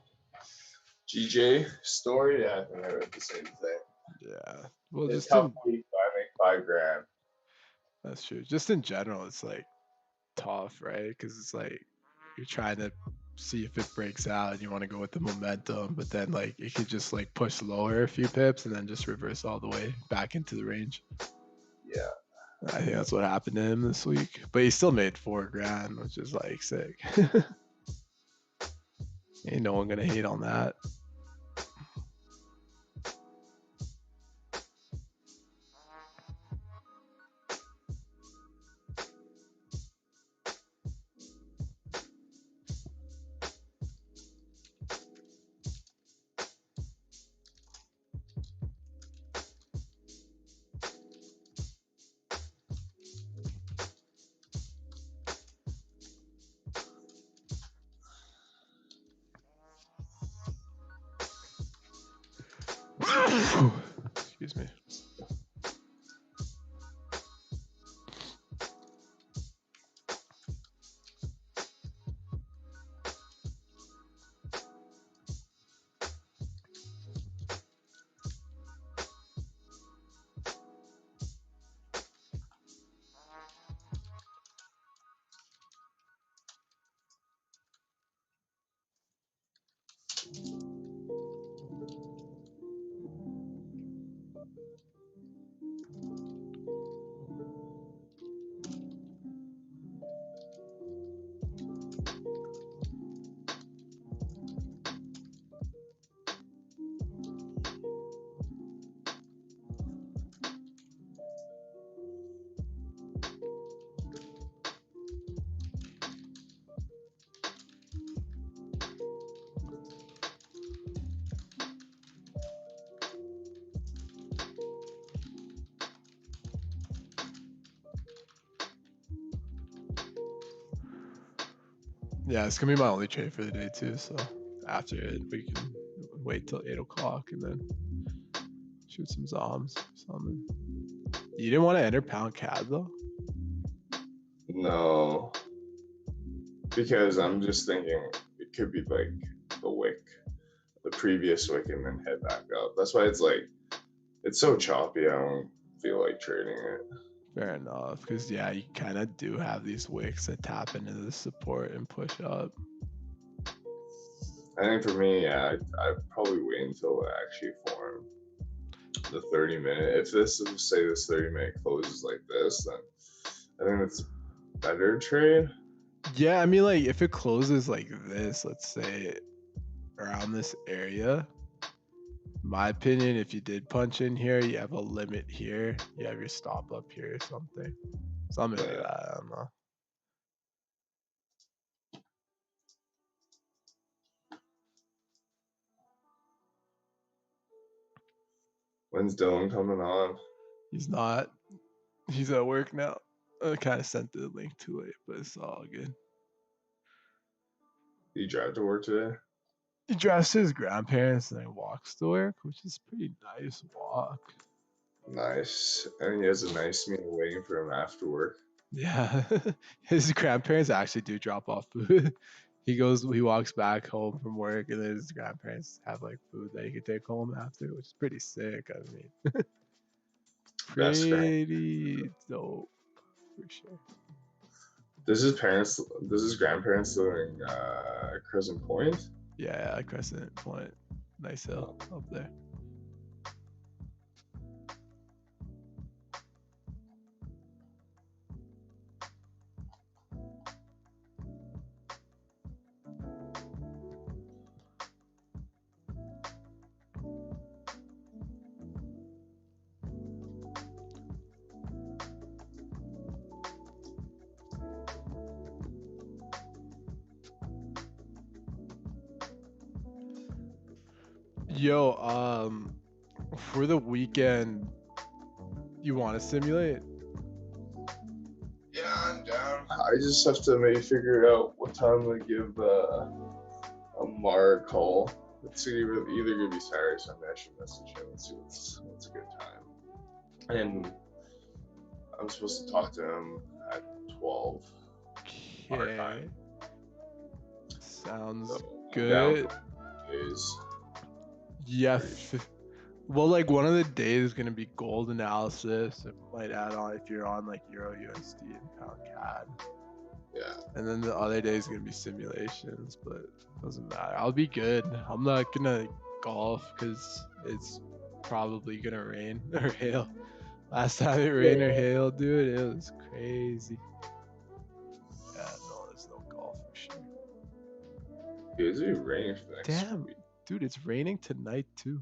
[SPEAKER 3] GJ story, yeah, I think I read the same thing.
[SPEAKER 1] yeah. Well,
[SPEAKER 3] In
[SPEAKER 1] just
[SPEAKER 3] tough
[SPEAKER 1] in
[SPEAKER 3] week, I make $5,000.
[SPEAKER 1] that's true. Just in general, it's like tough, right? Because it's like you're trying to see if it breaks out and you want to go with the momentum, but then like it could just like push lower a few pips and then just reverse all the way back into the range.
[SPEAKER 3] Yeah.
[SPEAKER 1] I think that's what happened to him this week, but he still made $4,000, which is like sick. Ain't no one gonna hate on that. Excuse me. Yeah, it's gonna be my only trade for the day too. So after it, we can wait till 8 o'clock and then shoot some zombs or something. You didn't want to enter pound CAD though?
[SPEAKER 3] No. Because I'm just thinking it could be like the wick, the previous wick, and then head back up. That's why it's like, it's so choppy, I don't feel like trading it.
[SPEAKER 1] Fair enough, because yeah, you kind of do have these wicks that tap into the support and push up.
[SPEAKER 3] I think for me, yeah, I'd probably wait until it actually form the 30-minute. If this is, say, this 30-minute closes like this, then I think it's better trade.
[SPEAKER 1] Yeah, I mean, like if it closes like this, let's say around this area, my opinion, if you did punch in here, you have a limit here, you have your stop up here or something like that. I don't know.
[SPEAKER 3] When's Dylan coming on?
[SPEAKER 1] He's not. He's at work now. I kind of sent the link too late, but it's all good.
[SPEAKER 3] Did you drive to work today?
[SPEAKER 1] He drives to his grandparents and then walks to work, which is a pretty nice walk.
[SPEAKER 3] Nice. And he has a nice meal waiting for him after work.
[SPEAKER 1] Yeah, his grandparents actually do drop off food. He walks back home from work, and then his grandparents have like food that he could take home after, which is pretty sick. I mean,
[SPEAKER 3] Best grand.
[SPEAKER 1] pretty dope for sure.
[SPEAKER 3] Does his grandparents live in Crescent Point?
[SPEAKER 1] Yeah, Crescent Point, nice hill up there. Yo, for the weekend, you want to simulate?
[SPEAKER 3] Yeah, I'm down. I just have to maybe figure out what time to give Amar a call. It's either gonna be Saturday or Sunday. I should message him and see what's a good time. And I'm supposed to talk to him at 12 our
[SPEAKER 1] Okay.
[SPEAKER 3] time.
[SPEAKER 1] Sounds
[SPEAKER 3] So I'm down
[SPEAKER 1] good.
[SPEAKER 3] for days.
[SPEAKER 1] Yeah.
[SPEAKER 3] Pretty
[SPEAKER 1] Well, like one of the days is gonna be gold analysis. It might add on if you're on like Euro USD and pound CAD.
[SPEAKER 3] Yeah.
[SPEAKER 1] And then the other day is gonna be simulations, but it doesn't matter. I'll be good. I'm not gonna golf because it's probably gonna rain or hail. Last time it rained or hailed, dude, it was crazy. Yeah, no, there's no golf for sure.
[SPEAKER 3] It's gonna be raining for the next
[SPEAKER 1] Damn,
[SPEAKER 3] week.
[SPEAKER 1] dude, it's raining tonight too.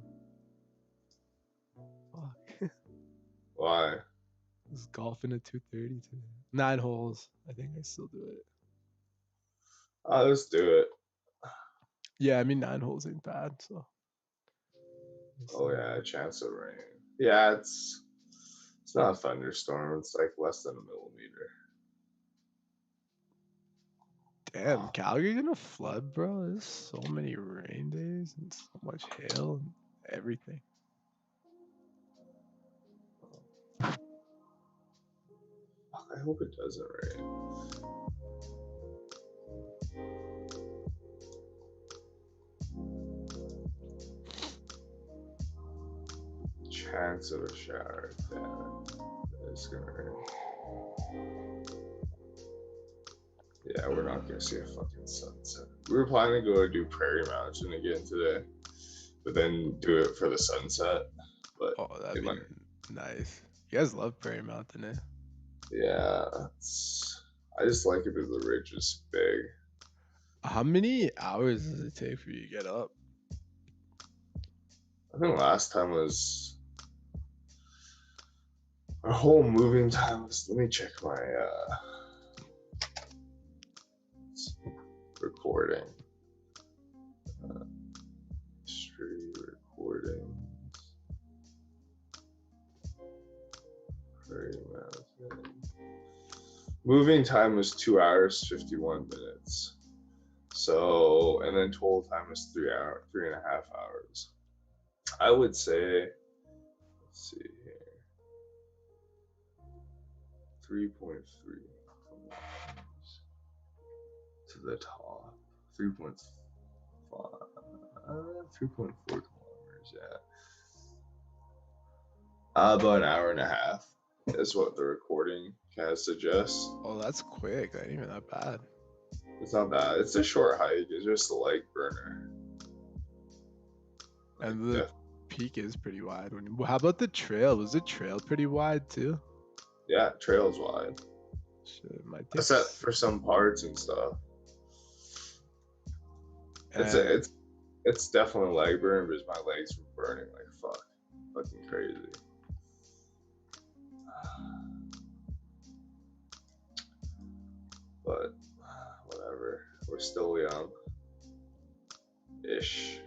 [SPEAKER 1] Fuck.
[SPEAKER 3] Why?
[SPEAKER 1] I was golfing at 2:30 today. 9 holes. I think I still do it.
[SPEAKER 3] Oh, let's do it.
[SPEAKER 1] Yeah, I mean 9 holes ain't bad, so.
[SPEAKER 3] Oh yeah, a chance of rain. Yeah, it's not a thunderstorm. It's like less than a millimeter.
[SPEAKER 1] Damn, Calgary gonna flood, bro. There's so many rain days and so much hail and everything.
[SPEAKER 3] I hope it doesn't rain. Chance of a shower. Damn it. It's gonna rain. Yeah, we're not gonna see a fucking sunset. We were planning to go do Prairie Mountain again today, but then do it for the sunset. But
[SPEAKER 1] Oh, that'd
[SPEAKER 3] it
[SPEAKER 1] be
[SPEAKER 3] might,
[SPEAKER 1] nice. You guys love Prairie Mountain, eh?
[SPEAKER 3] yeah, I just like it because the ridge is big.
[SPEAKER 1] How many hours does it take for you to get up?
[SPEAKER 3] I think last time was our whole moving time was. Let me check my recording. History recordings. Prairie Mountain. Moving time was 2 hours 51 minutes. So, and then total time was 3.5 hours. I would say, let's see here, 3.3 to the top, 3.5, 3.4 kilometers, yeah. About an hour and a half is what the recording kind of suggests.
[SPEAKER 1] Oh, that's quick. That ain't even that bad.
[SPEAKER 3] It's not bad. It's a short hike. It's just a leg burner.
[SPEAKER 1] And the peak is pretty wide. How about the trail? Was the trail pretty wide too?
[SPEAKER 3] Yeah, trail's wide.
[SPEAKER 1] Shit, it might take.
[SPEAKER 3] Except for some parts and stuff. It's definitely leg burn because my legs were burning like fucking crazy. But whatever, we're still young, ish.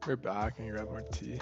[SPEAKER 1] We're back and grab more tea.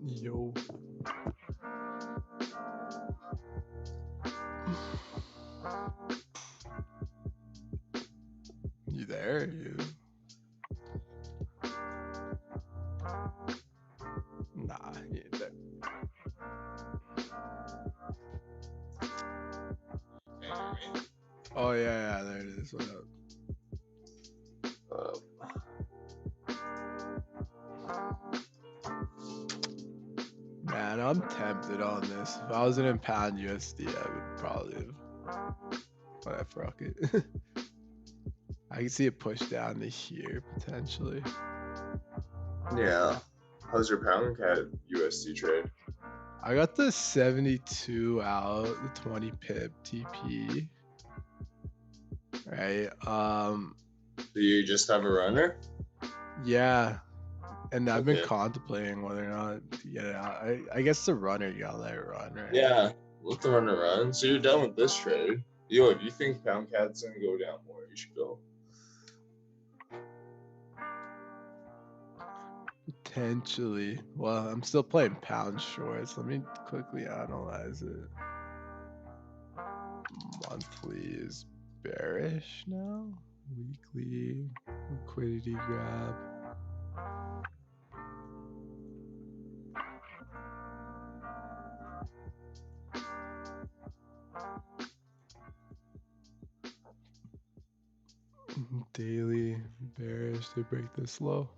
[SPEAKER 1] Yo. You there? You? Nah, you ain't there. Oh yeah, there it is. What up? Man, I'm tempted on this. If I wasn't in pound USD, I would probably have. But fuck it. I can see it push down to here potentially.
[SPEAKER 3] Yeah. How's your pound cat USD trade?
[SPEAKER 1] I got the 72 out, the 20 pip TP. Right.
[SPEAKER 3] Do you just have a runner?
[SPEAKER 1] Yeah, and I've been
[SPEAKER 3] Okay.
[SPEAKER 1] contemplating whether or not to get it out. I guess the runner, you gotta let it run, right?
[SPEAKER 3] Yeah, let the runner run. So you're done with this trade. Yo, if you think pound cat's gonna go down more, you should go.
[SPEAKER 1] Potentially. Well, I'm still playing pound shorts. Let me quickly analyze it. Monthly is bearish now. Weekly liquidity grab. Daily bearish. They break this low.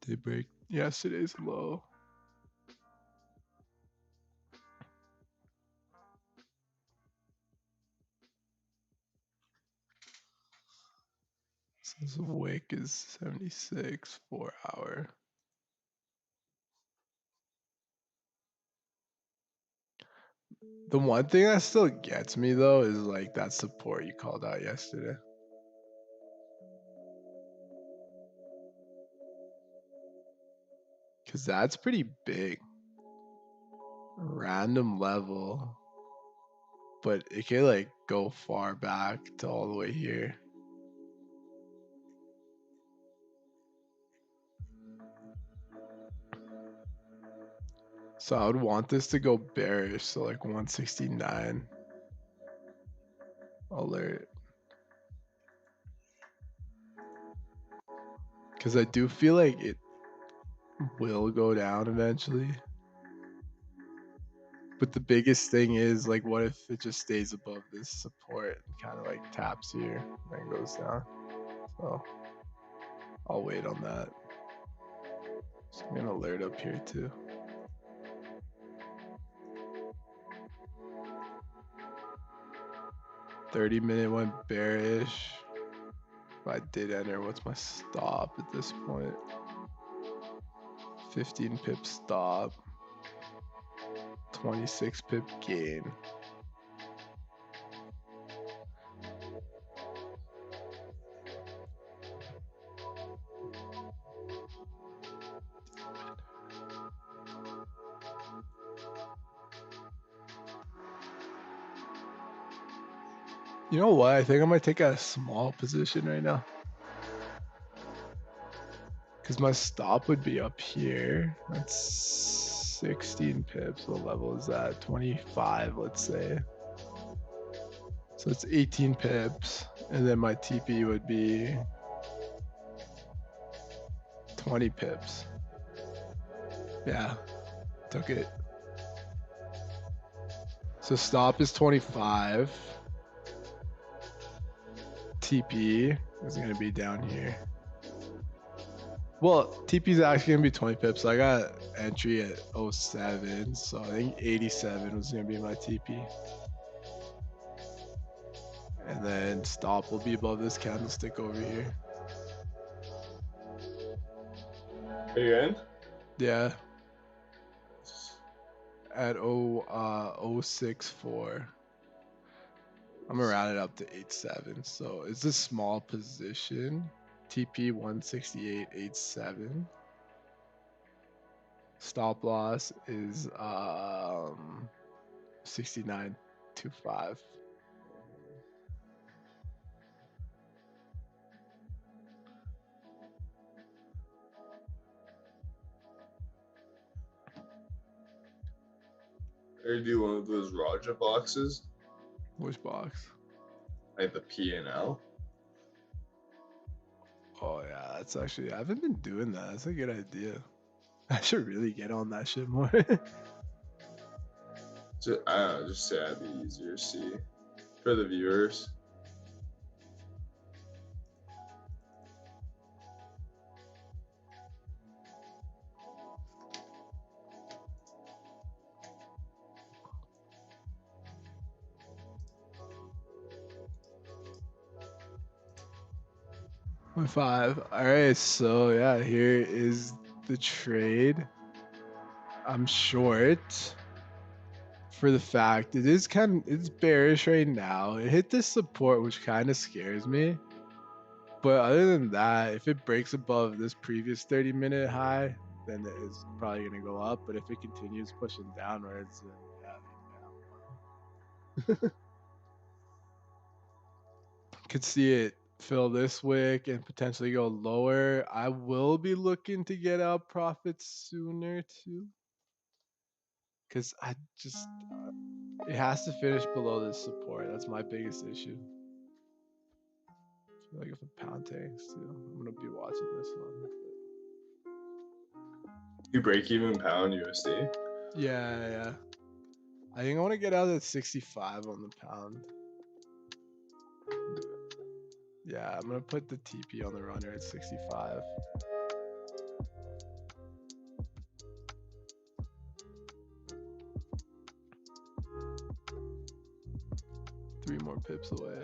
[SPEAKER 1] They break yesterday's low. So this wick is 76, 4 hour. The one thing that still gets me though is like that support you called out yesterday. Cause that's pretty big. Random level. But it can like go far back to all the way here. So I would want this to go bearish, so like 169 alert. Because I do feel like it will go down eventually. But the biggest thing is like, what if it just stays above this support and kind of like taps here and then goes down? So I'll wait on that. So I'm gonna alert up here too. $30-minute went bearish. If I did enter, what's my stop at this point? 15 pip stop. 26 pip gain. You know what? I think I might take a small position right now. Because my stop would be up here. That's 16 pips. What level is that? 25, let's say. So it's 18 pips. And then my TP would be 20 pips. Yeah, took it. So stop is 25. TP is going to be down here. Well, TP is actually going to be 20 pips. So I got entry at 07. So I think 87 was going to be my TP. And then stop will be above this candlestick over here.
[SPEAKER 3] Are you in?
[SPEAKER 1] Yeah. At 064. I'm gonna round it up to 87. So it's a small position. TP 168.87. Stop loss is 69.25.
[SPEAKER 3] Or do one of those Raja boxes,
[SPEAKER 1] Which box?
[SPEAKER 3] like the P&L?
[SPEAKER 1] Oh yeah, that's actually, I haven't been doing that. That's a good idea. I should really get on that shit more.
[SPEAKER 3] Just, I don't know, just say it'd be easier to see for the viewers.
[SPEAKER 1] .5. All right, so yeah, here is the trade. I'm short for the fact it's bearish right now. It hit this support, which kind of scares me. But other than that, if it breaks above this previous 30-minute high, then it's probably gonna go up. But if it continues pushing downwards, then yeah, could see it fill this wick and potentially go lower. I will be looking to get out profits sooner too, because I just it has to finish below this support. That's my biggest issue. I feel like if a pound tanks too, I'm gonna be watching this one.
[SPEAKER 3] You break even pound USD.
[SPEAKER 1] Yeah. I think I want to get out at 65 on the pound. Yeah, I'm gonna put the TP on the runner at 65. Three more pips away.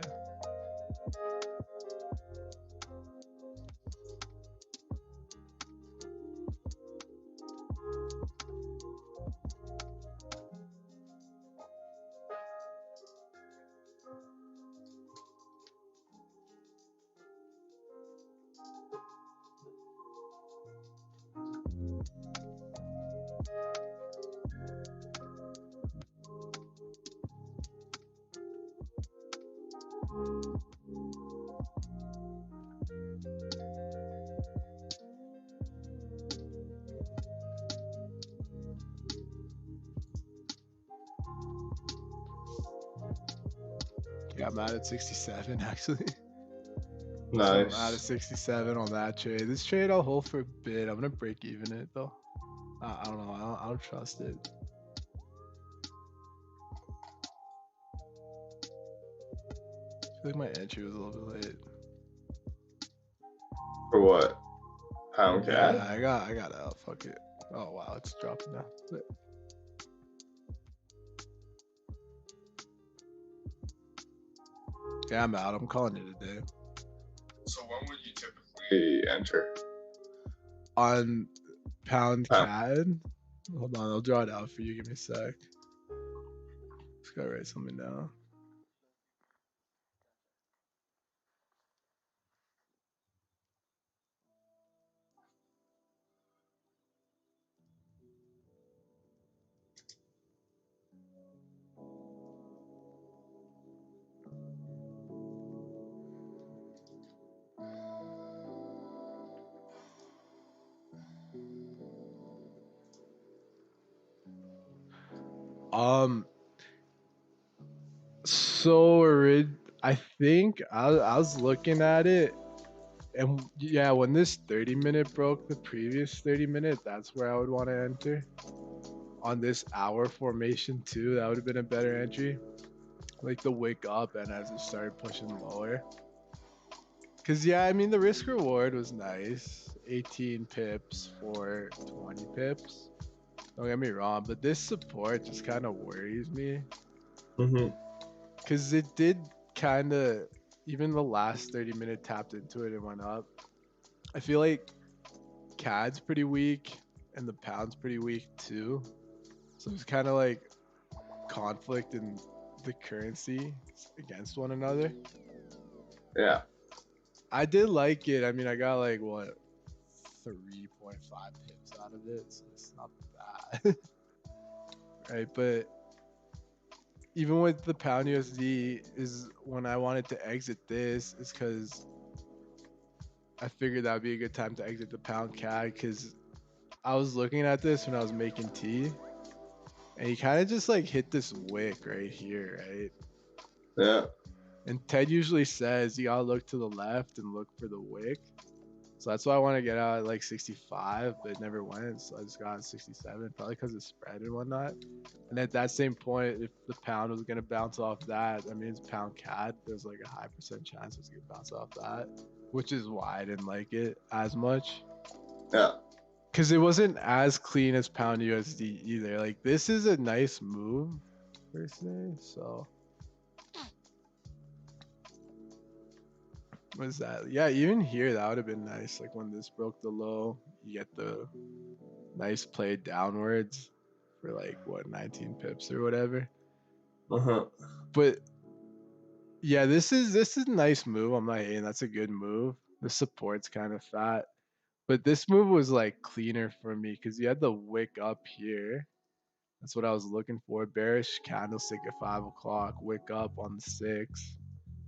[SPEAKER 1] Yeah, I'm out at 67 actually. So I'm out at
[SPEAKER 3] Nice.
[SPEAKER 1] 67 on that trade. This trade I'll hold for a bit. I'm gonna break even it though. I don't know. I don't trust it. I feel like my entry was a little bit late.
[SPEAKER 3] For what? Pound
[SPEAKER 1] Yeah,
[SPEAKER 3] CAD?
[SPEAKER 1] I got out. Fuck it. Oh wow, it's dropping now. But yeah, I'm out. I'm calling it a day.
[SPEAKER 3] So when would you typically enter?
[SPEAKER 1] On pound
[SPEAKER 3] Pound.
[SPEAKER 1] CAD. Hold on, I'll draw it out for you. Give me a sec. Just gotta write something down. So I think I was looking at it, and yeah, when this 30-minute broke the previous 30-minute, that's where I would want to enter. On this hour formation too, that would have been a better entry. Like the wick up and as it started pushing lower. Cause yeah, I mean the risk reward was nice. 18 pips for 20 pips. Don't get me wrong, but this support just kind of worries me.
[SPEAKER 3] Mm-hmm.
[SPEAKER 1] Cause it did kind of, even the last 30-minute tapped into it and went up. I feel like CAD's pretty weak and the pound's pretty weak too. So it's kind of like conflict in the currency against one another.
[SPEAKER 3] Yeah.
[SPEAKER 1] I did like it. I mean, I got like what 3.5 pips out of it, so it's not bad. Right, but even with the pound USD is when I wanted to exit this is because I figured that would be a good time to exit the pound CAD because I was looking at this when I was making tea and he kind of just like hit this wick right here, right?
[SPEAKER 3] Yeah.
[SPEAKER 1] And Ted usually says you gotta look to the left and look for the wick. So that's why I want to get out at like 65, but it never went. So I just got at 67, probably because of spread and whatnot. And at that same point, if the pound was going to bounce off that, I mean, it's pound CAD. There's like a high percent chance it's going to bounce off that, which is why I didn't like it as much.
[SPEAKER 3] Yeah.
[SPEAKER 1] Because it wasn't as clean as pound USD either. Like, this is a nice move, per se. So. What is that? Yeah, even here, that would have been nice. Like when this broke the low, you get the nice play downwards for like what 19 pips or whatever.
[SPEAKER 3] Uh-huh.
[SPEAKER 1] But yeah, this is a nice move. I'm not hating. That's a good move. The support's kind of fat. But this move was like cleaner for me because you had the wick up here. That's what I was looking for. Bearish candlestick at 5 o'clock, wick up on the 6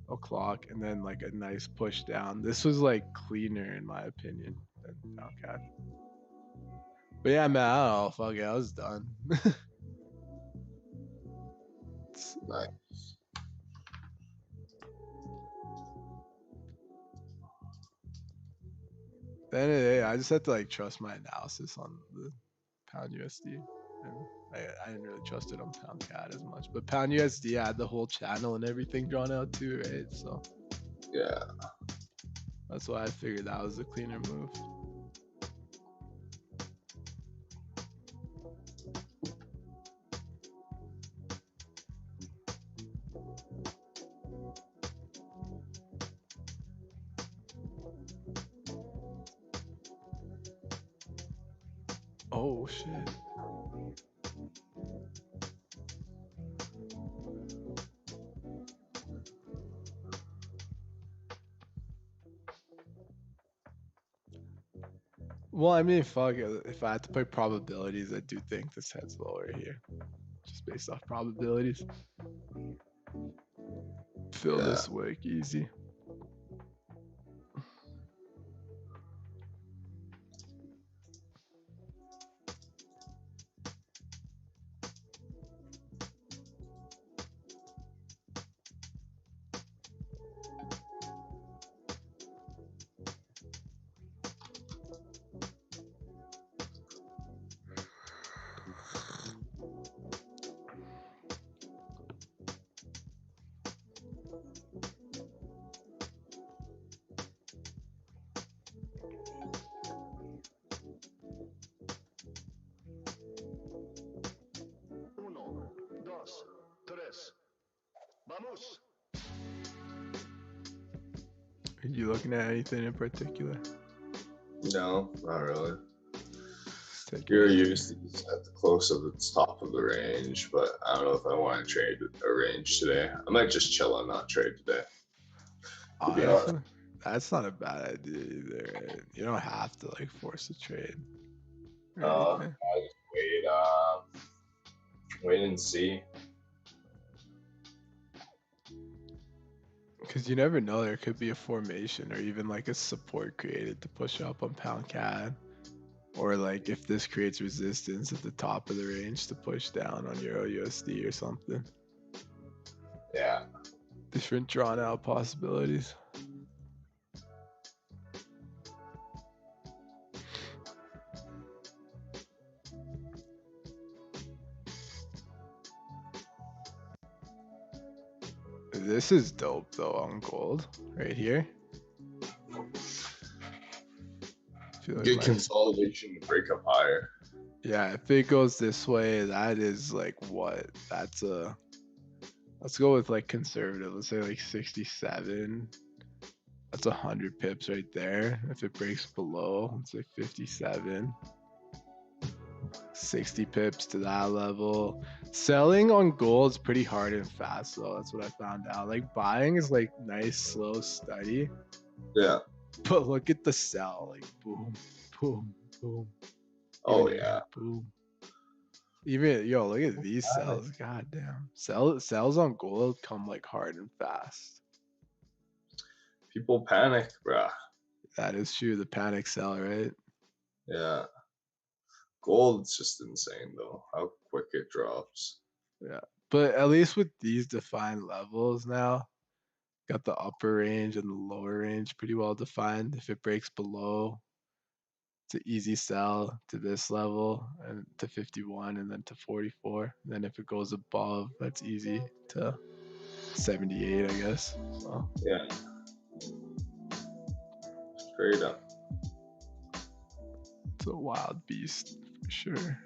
[SPEAKER 1] o'clock, and then like a nice push down. This was like cleaner in my opinion than okay. But yeah, man, I don't know. Fuck it, I was done.
[SPEAKER 3] Nice.
[SPEAKER 1] At the end of the day, I just had to like trust my analysis on the pound USD. And I didn't really trust it on pound CAD as much. But pound USD, I had the whole channel and everything drawn out too, right? So
[SPEAKER 3] Yeah.
[SPEAKER 1] that's why I figured that was a cleaner move. Oh shit. Well, I mean, fuck it. If I had to play probabilities, I do think this heads lower here. Just based off probabilities. Fill
[SPEAKER 3] Yeah.
[SPEAKER 1] this wick easy.
[SPEAKER 4] Uno, dos, tres. Vamos.
[SPEAKER 1] Are you looking at anything in particular?
[SPEAKER 3] No, not really.
[SPEAKER 1] Just take
[SPEAKER 3] You're
[SPEAKER 1] it easy.
[SPEAKER 3] used to this at the close of the top of the range, but I don't know if I want to trade a range today. I might just chill and not trade today. To be honest.
[SPEAKER 1] Honestly, that's not a bad idea either. Right? You don't have to like force a trade or anything.
[SPEAKER 3] I just wait and see.
[SPEAKER 1] Because you never know, there could be a formation or even like a support created to push up on pound CAD. Or like if this creates resistance at the top of the range to push down on Euro USD or something.
[SPEAKER 3] Yeah.
[SPEAKER 1] Different drawn out possibilities. This is dope though on gold right here. Feel like
[SPEAKER 3] Good
[SPEAKER 1] my-
[SPEAKER 3] consolidation to break up higher.
[SPEAKER 1] Yeah, if it goes this way, that is like what? That's a. Let's go with like conservative. Let's say like 67. That's 100 pips right there. If it breaks below, let's say 57. 60 pips to that level. Selling on gold is pretty hard and fast though. That's what I found out. Like buying is like nice, slow, steady.
[SPEAKER 3] Yeah.
[SPEAKER 1] But look at the sell. Like boom, boom, boom.
[SPEAKER 3] Oh
[SPEAKER 1] Even
[SPEAKER 3] yeah.
[SPEAKER 1] boom. Even yo, look at these cells. God damn. Cells on gold come like hard and fast.
[SPEAKER 3] People panic, bruh.
[SPEAKER 1] That is true. The panic sell, right?
[SPEAKER 3] Yeah. Gold's just insane though. How quick it drops.
[SPEAKER 1] Yeah. But at least with these defined levels now, got the upper range and the lower range pretty well defined. If it breaks below, it's an easy sell to this level and to 51 and then to 44. And then if it goes above, that's easy to 78, I guess. So
[SPEAKER 3] Yeah. Straight up.
[SPEAKER 1] it's a wild beast for sure.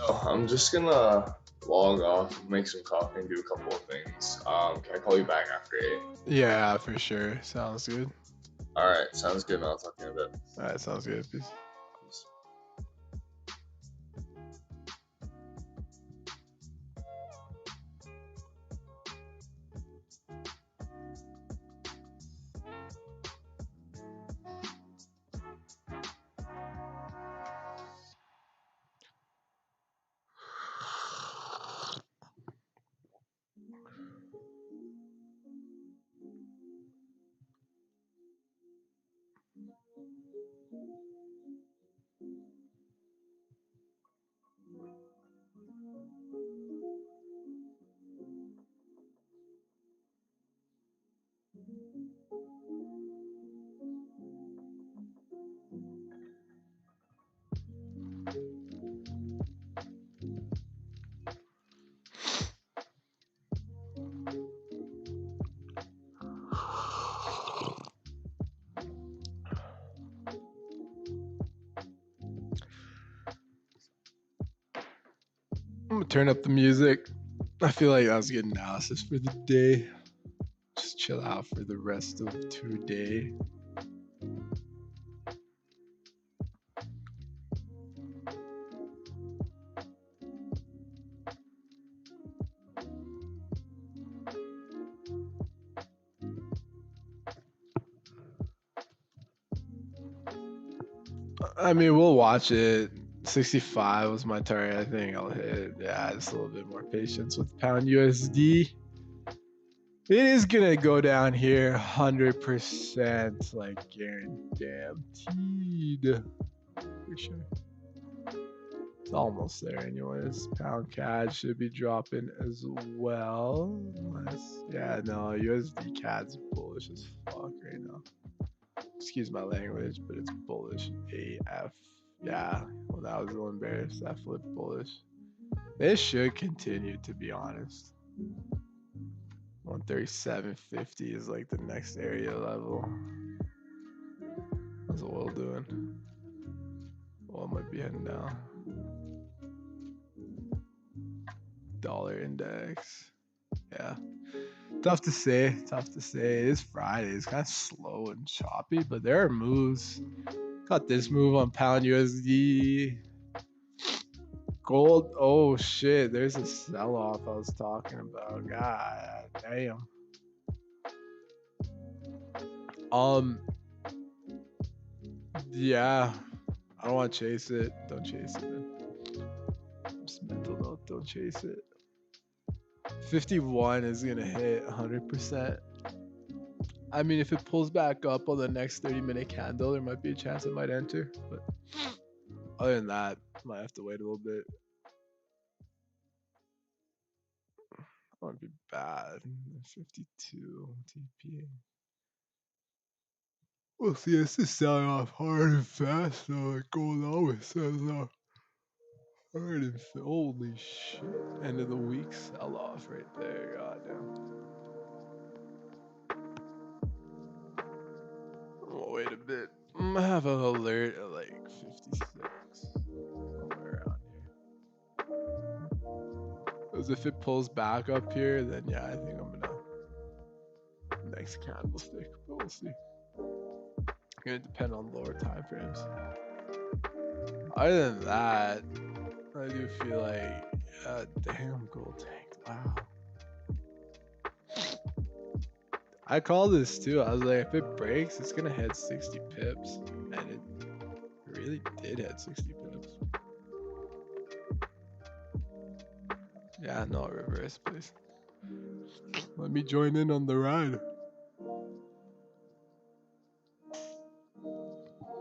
[SPEAKER 3] I'm just gonna log off, make some coffee, and do a couple of things. Can I call you back after 8?
[SPEAKER 1] Yeah, for sure. Sounds good.
[SPEAKER 3] All right, sounds good. I'll talk to you in a bit.
[SPEAKER 1] All right, sounds good. Peace.
[SPEAKER 3] Peace.
[SPEAKER 1] I'm gonna turn up the music. I feel like I was getting analysis for the day. Just chill out for the rest of today. I mean, we'll watch it. 65 was my target. I think I'll hit. Yeah, just a little bit more patience with pound USD. It is gonna go down here 100%, like guaranteed. For sure. It's almost there, anyways. Pound CAD should be dropping as well. Yeah, no, USD CAD's bullish as fuck right now. Excuse my language, but it's bullish AF. Yeah, well, that was a little embarrassed. That flipped bullish. This should continue, to be honest. 137.50 is like the next area level. How's oil doing? Oil might be heading down. Dollar index. Yeah. Tough to say. Tough to say. It is Friday. It's kind of slow and choppy, but there are moves. Got this move on pound USD. Gold. Oh shit. There's a sell-off I was talking about. God damn. Yeah. I don't want to chase it. Don't chase it, man. Just mental note. Don't chase it. 51 is gonna hit 100%. I mean, if it pulls back up on the next 30-minute candle, there might be a chance it might enter. But other than that, might have to wait a little bit. That would be bad. 52 TP. We'll see. This is selling off hard and fast, though. Like gold always sells off hard and fast. Holy shit. End of the week sell off right there. Goddamn. Oh, wait a bit. I'm gonna have an alert at like 56. Somewhere around here. Because if it pulls back up here, then yeah, I think I'm gonna next candlestick, but we'll see. Gonna depend on lower time frames. Other than that, I do feel like, damn, gold tank. Wow. I called this too. I was like, if it breaks, it's gonna head 60 pips, and it really did head 60 pips. Yeah, no, reverse, please. Let me join in on the ride.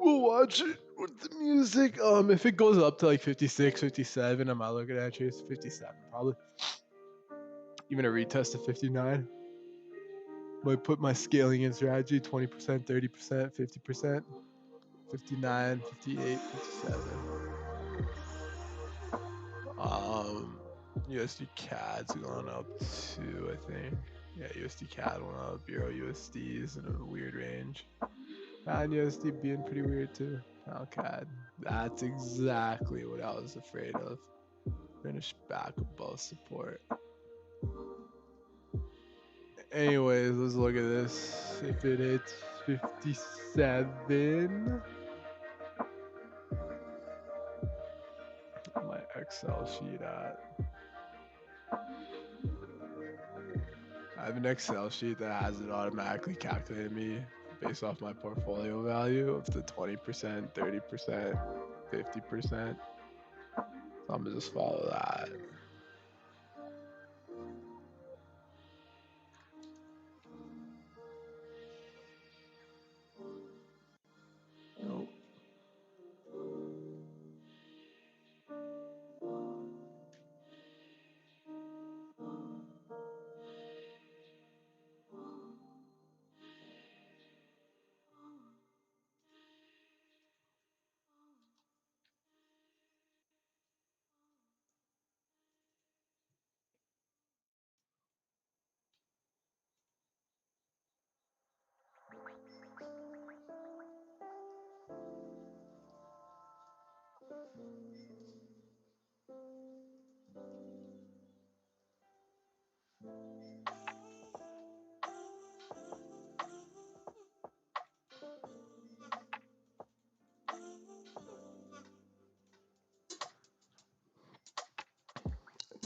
[SPEAKER 1] We'll watch it with the music. If it goes up to like 56, 57, I might look at chase 57 probably. Even a retest to 59. Might put my scaling in strategy 20%, 30%, 50%, 59, 58, 57. USD CAD's going up too, I think. Yeah, USD CAD went up. Euro USD is in a weird range. Pound USD being pretty weird too. Pound CAD. That's exactly what I was afraid of. Finish back above support. Anyways, let's look at this. If it hits 57, my Excel sheet at. I have an Excel sheet that has it automatically calculated me based off my portfolio value of the 20%, 30%, 50%. So I'm gonna just follow that. Nope.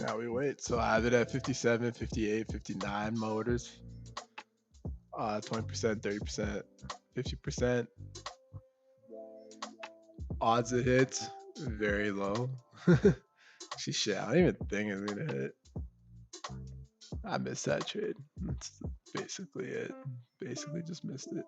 [SPEAKER 1] Now we wait. So I have it at 57, 58, 59 motors. 20%, 30%, 50%. Odds it hits, very low. Shit, I don't even think it's gonna hit. I missed that trade. That's basically it. Basically just missed it.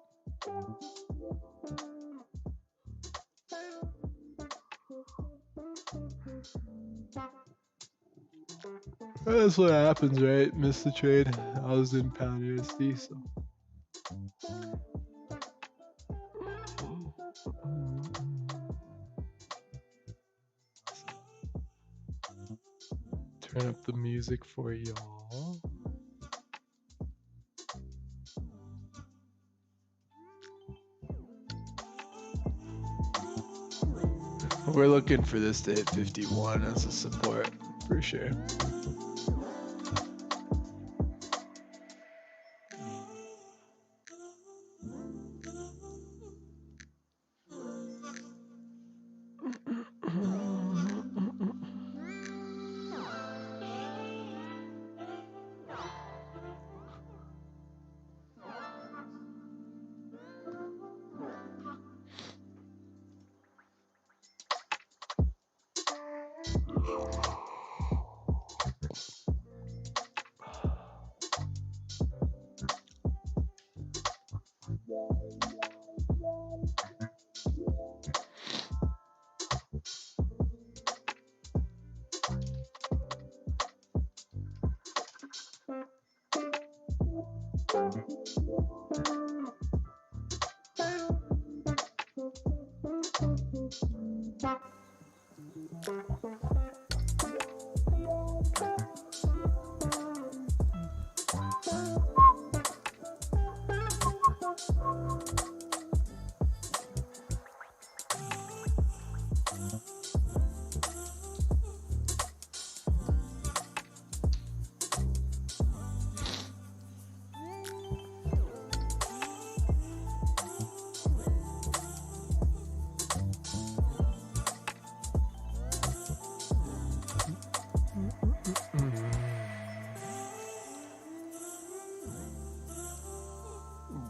[SPEAKER 1] That's what happens, right? Missed the trade. I was in pound USD, so. Turn up the music for y'all. We're looking for this to hit 51 as a support for sure.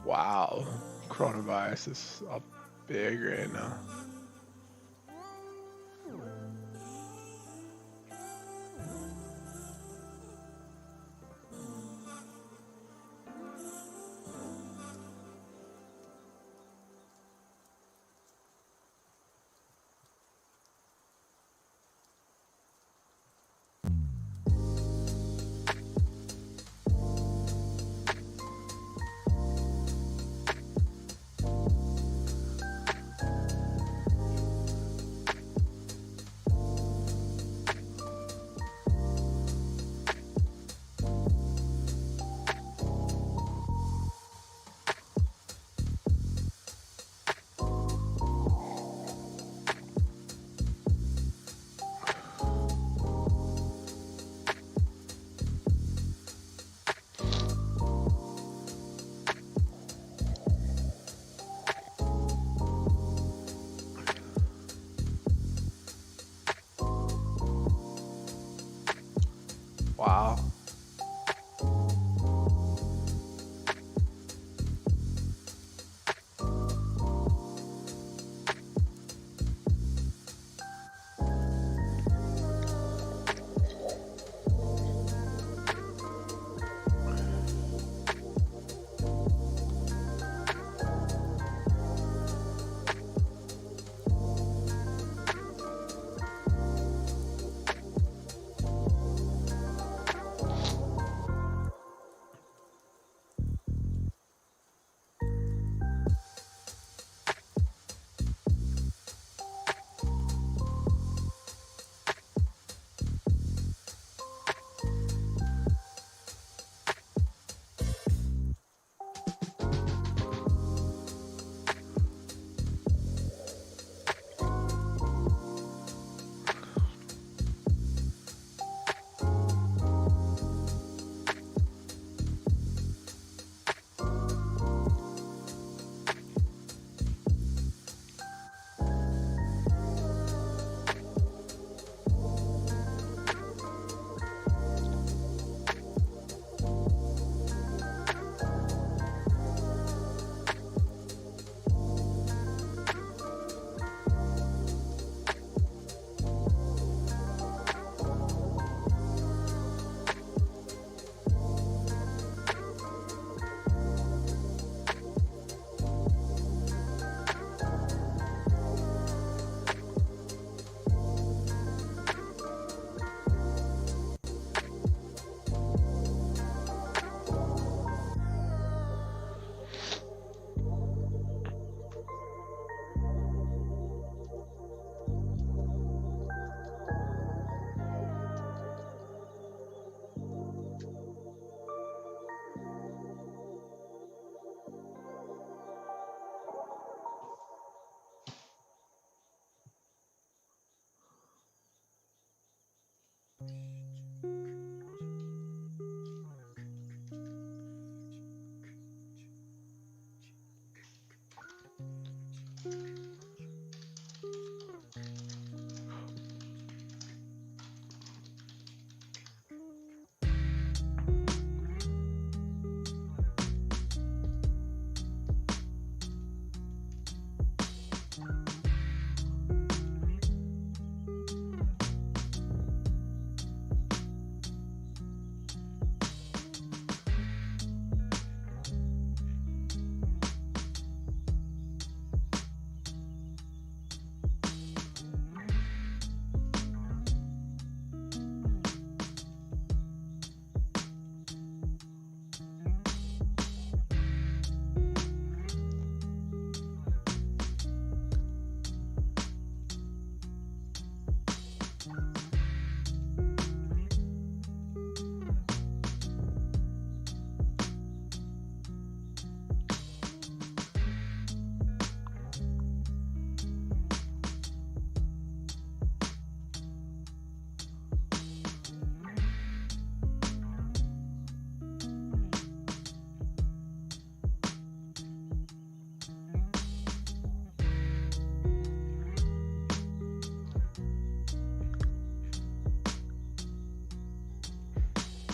[SPEAKER 1] Wow, coronavirus is up big right now. Wow.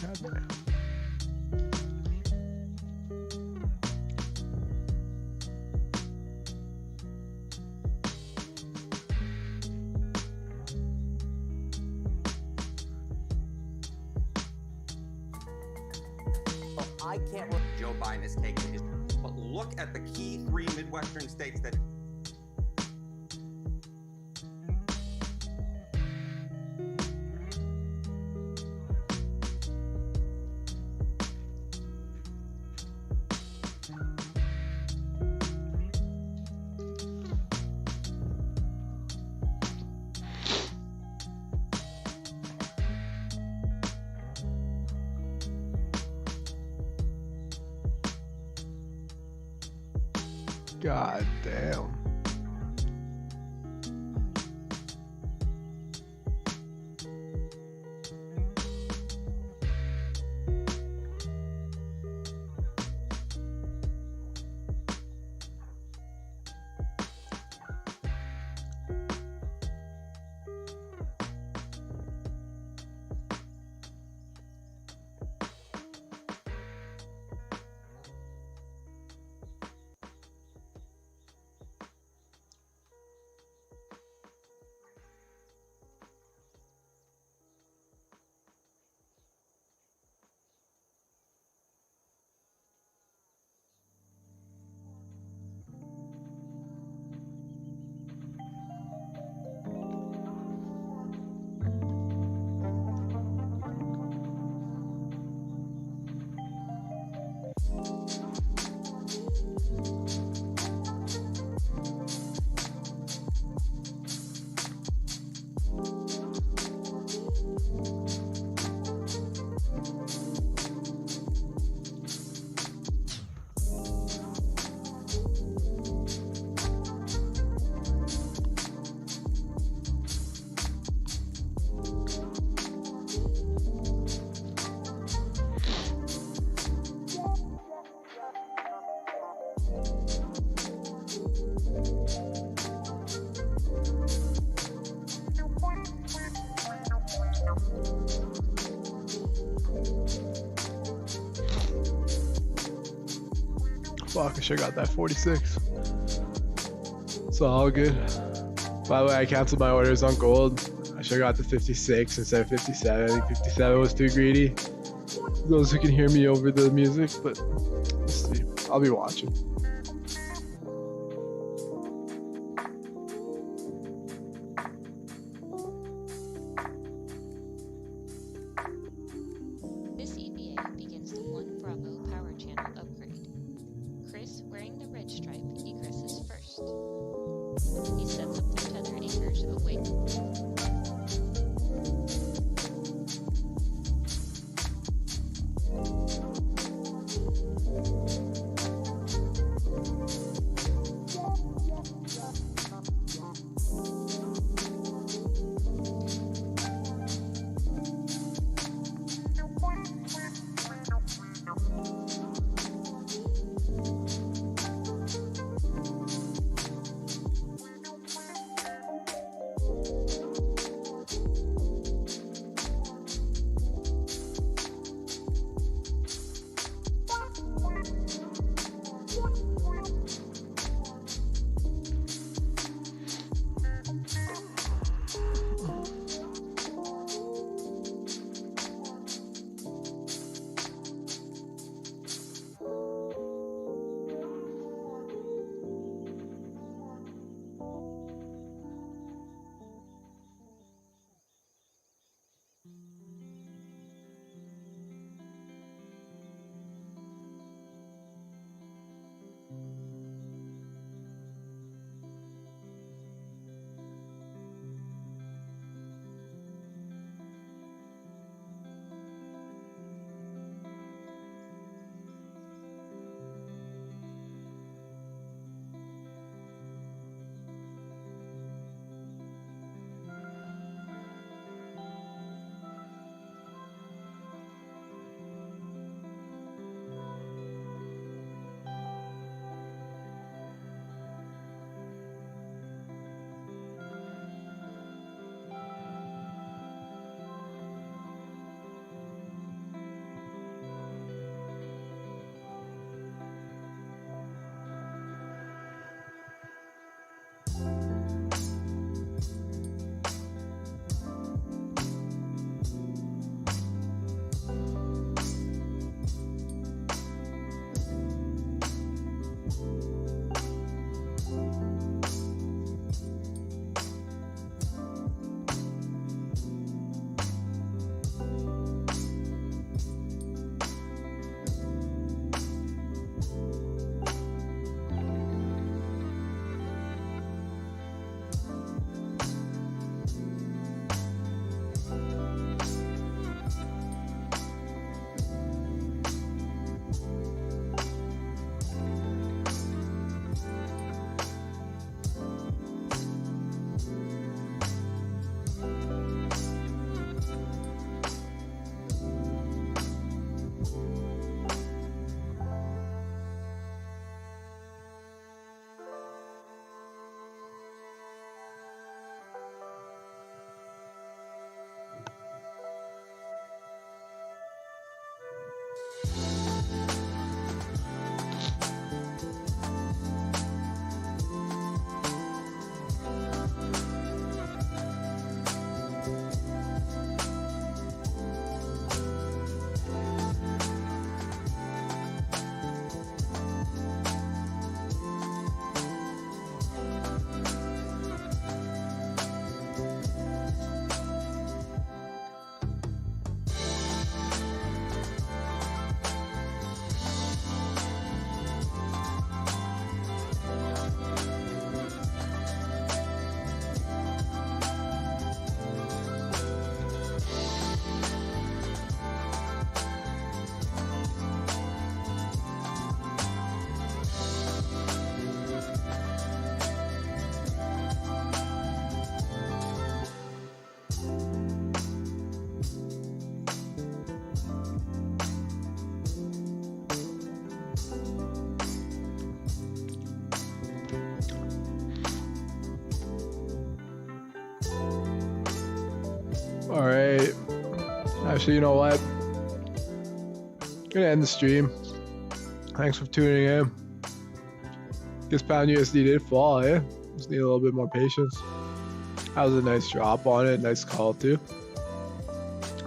[SPEAKER 1] God damn.
[SPEAKER 5] I can't. Joe Biden has taken his. But look at the key 3 Midwestern states that.
[SPEAKER 1] God damn. Fuck, I should have got that 46. It's all good. By the way, I canceled my orders on gold. I should have got the 56 instead of 57. I think 57 was too greedy. Those who can hear me over the music, but let's see. I'll be watching.
[SPEAKER 6] This EVA begins the 1 Bravo power channel upgrade. Chris wearing the red stripe egresses first. He sets up the tether anchors away.
[SPEAKER 1] All right. Actually, you know what? I'm gonna end the stream. Thanks for tuning in. Guess pound USD did fall, eh? Just need a little bit more patience. That was a nice drop on it. Nice call too.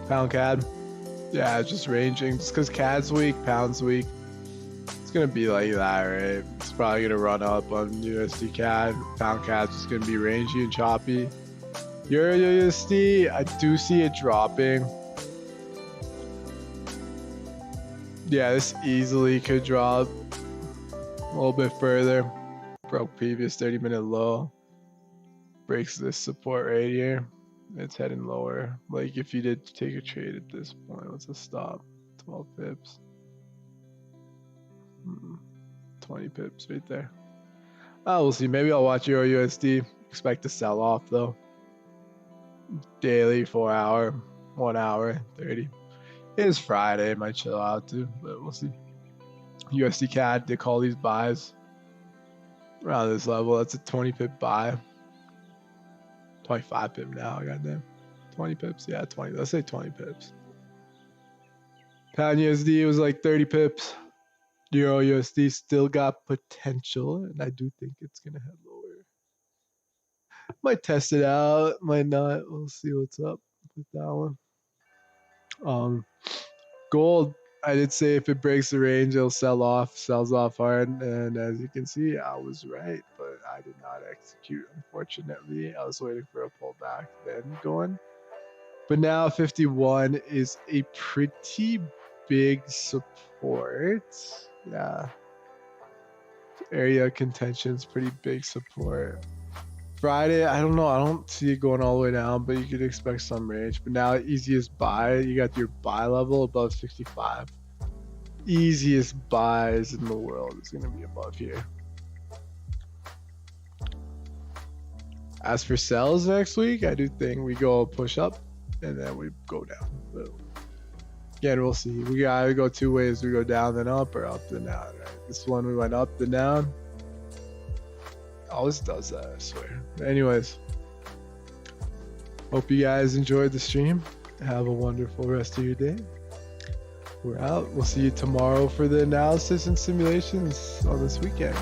[SPEAKER 1] Pound CAD. Yeah, it's just ranging. Just because CAD's weak, pound's weak. It's gonna be like that, right? It's probably gonna run up on USD CAD. Pound CAD's just gonna be rangy and choppy. Euro USD, I do see it dropping. Yeah, this easily could drop a little bit further. Broke previous 30-minute low. Breaks this support right here. It's heading lower. Like if you did take a trade at this point, what's the stop? 12 pips. 20 pips right there. Oh, we'll see. Maybe I'll watch Euro USD. Expect to sell off though. Daily, 4 hour, 1 hour, 30. It is Friday. Might chill out too, but we'll see. USD CAD, they call these buys around this level. That's a 20 pip buy. 25 pip now, goddamn. 20 pips, yeah, 20. Let's say 20 pips. Pound USD was like 30 pips. Euro USD still got potential, and I do think it's gonna head lower. Might test it out, might not. We'll see what's up with that one. Gold, I did say if it breaks the range, it'll sell off, sells off hard, and as you can see, I was right, but I did not execute, unfortunately. I was waiting for a pullback, then going. But now 51 is a pretty big support. Yeah. Area of contention is pretty big support. Friday, I don't know. I don't see it going all the way down, but you could expect some range. But now, easiest buy, you got your buy level above 65. Easiest buys in the world is going to be above here. As for sells next week, I do think we go push up and then we go down. But again, we'll see. We either go two ways. We go down then up or up then down. Right? This one we went up then down. Always does that, I swear. Anyways, hope you guys enjoyed the stream. Have a wonderful rest of your day. We're out. We'll see you tomorrow for the analysis and simulations on this weekend.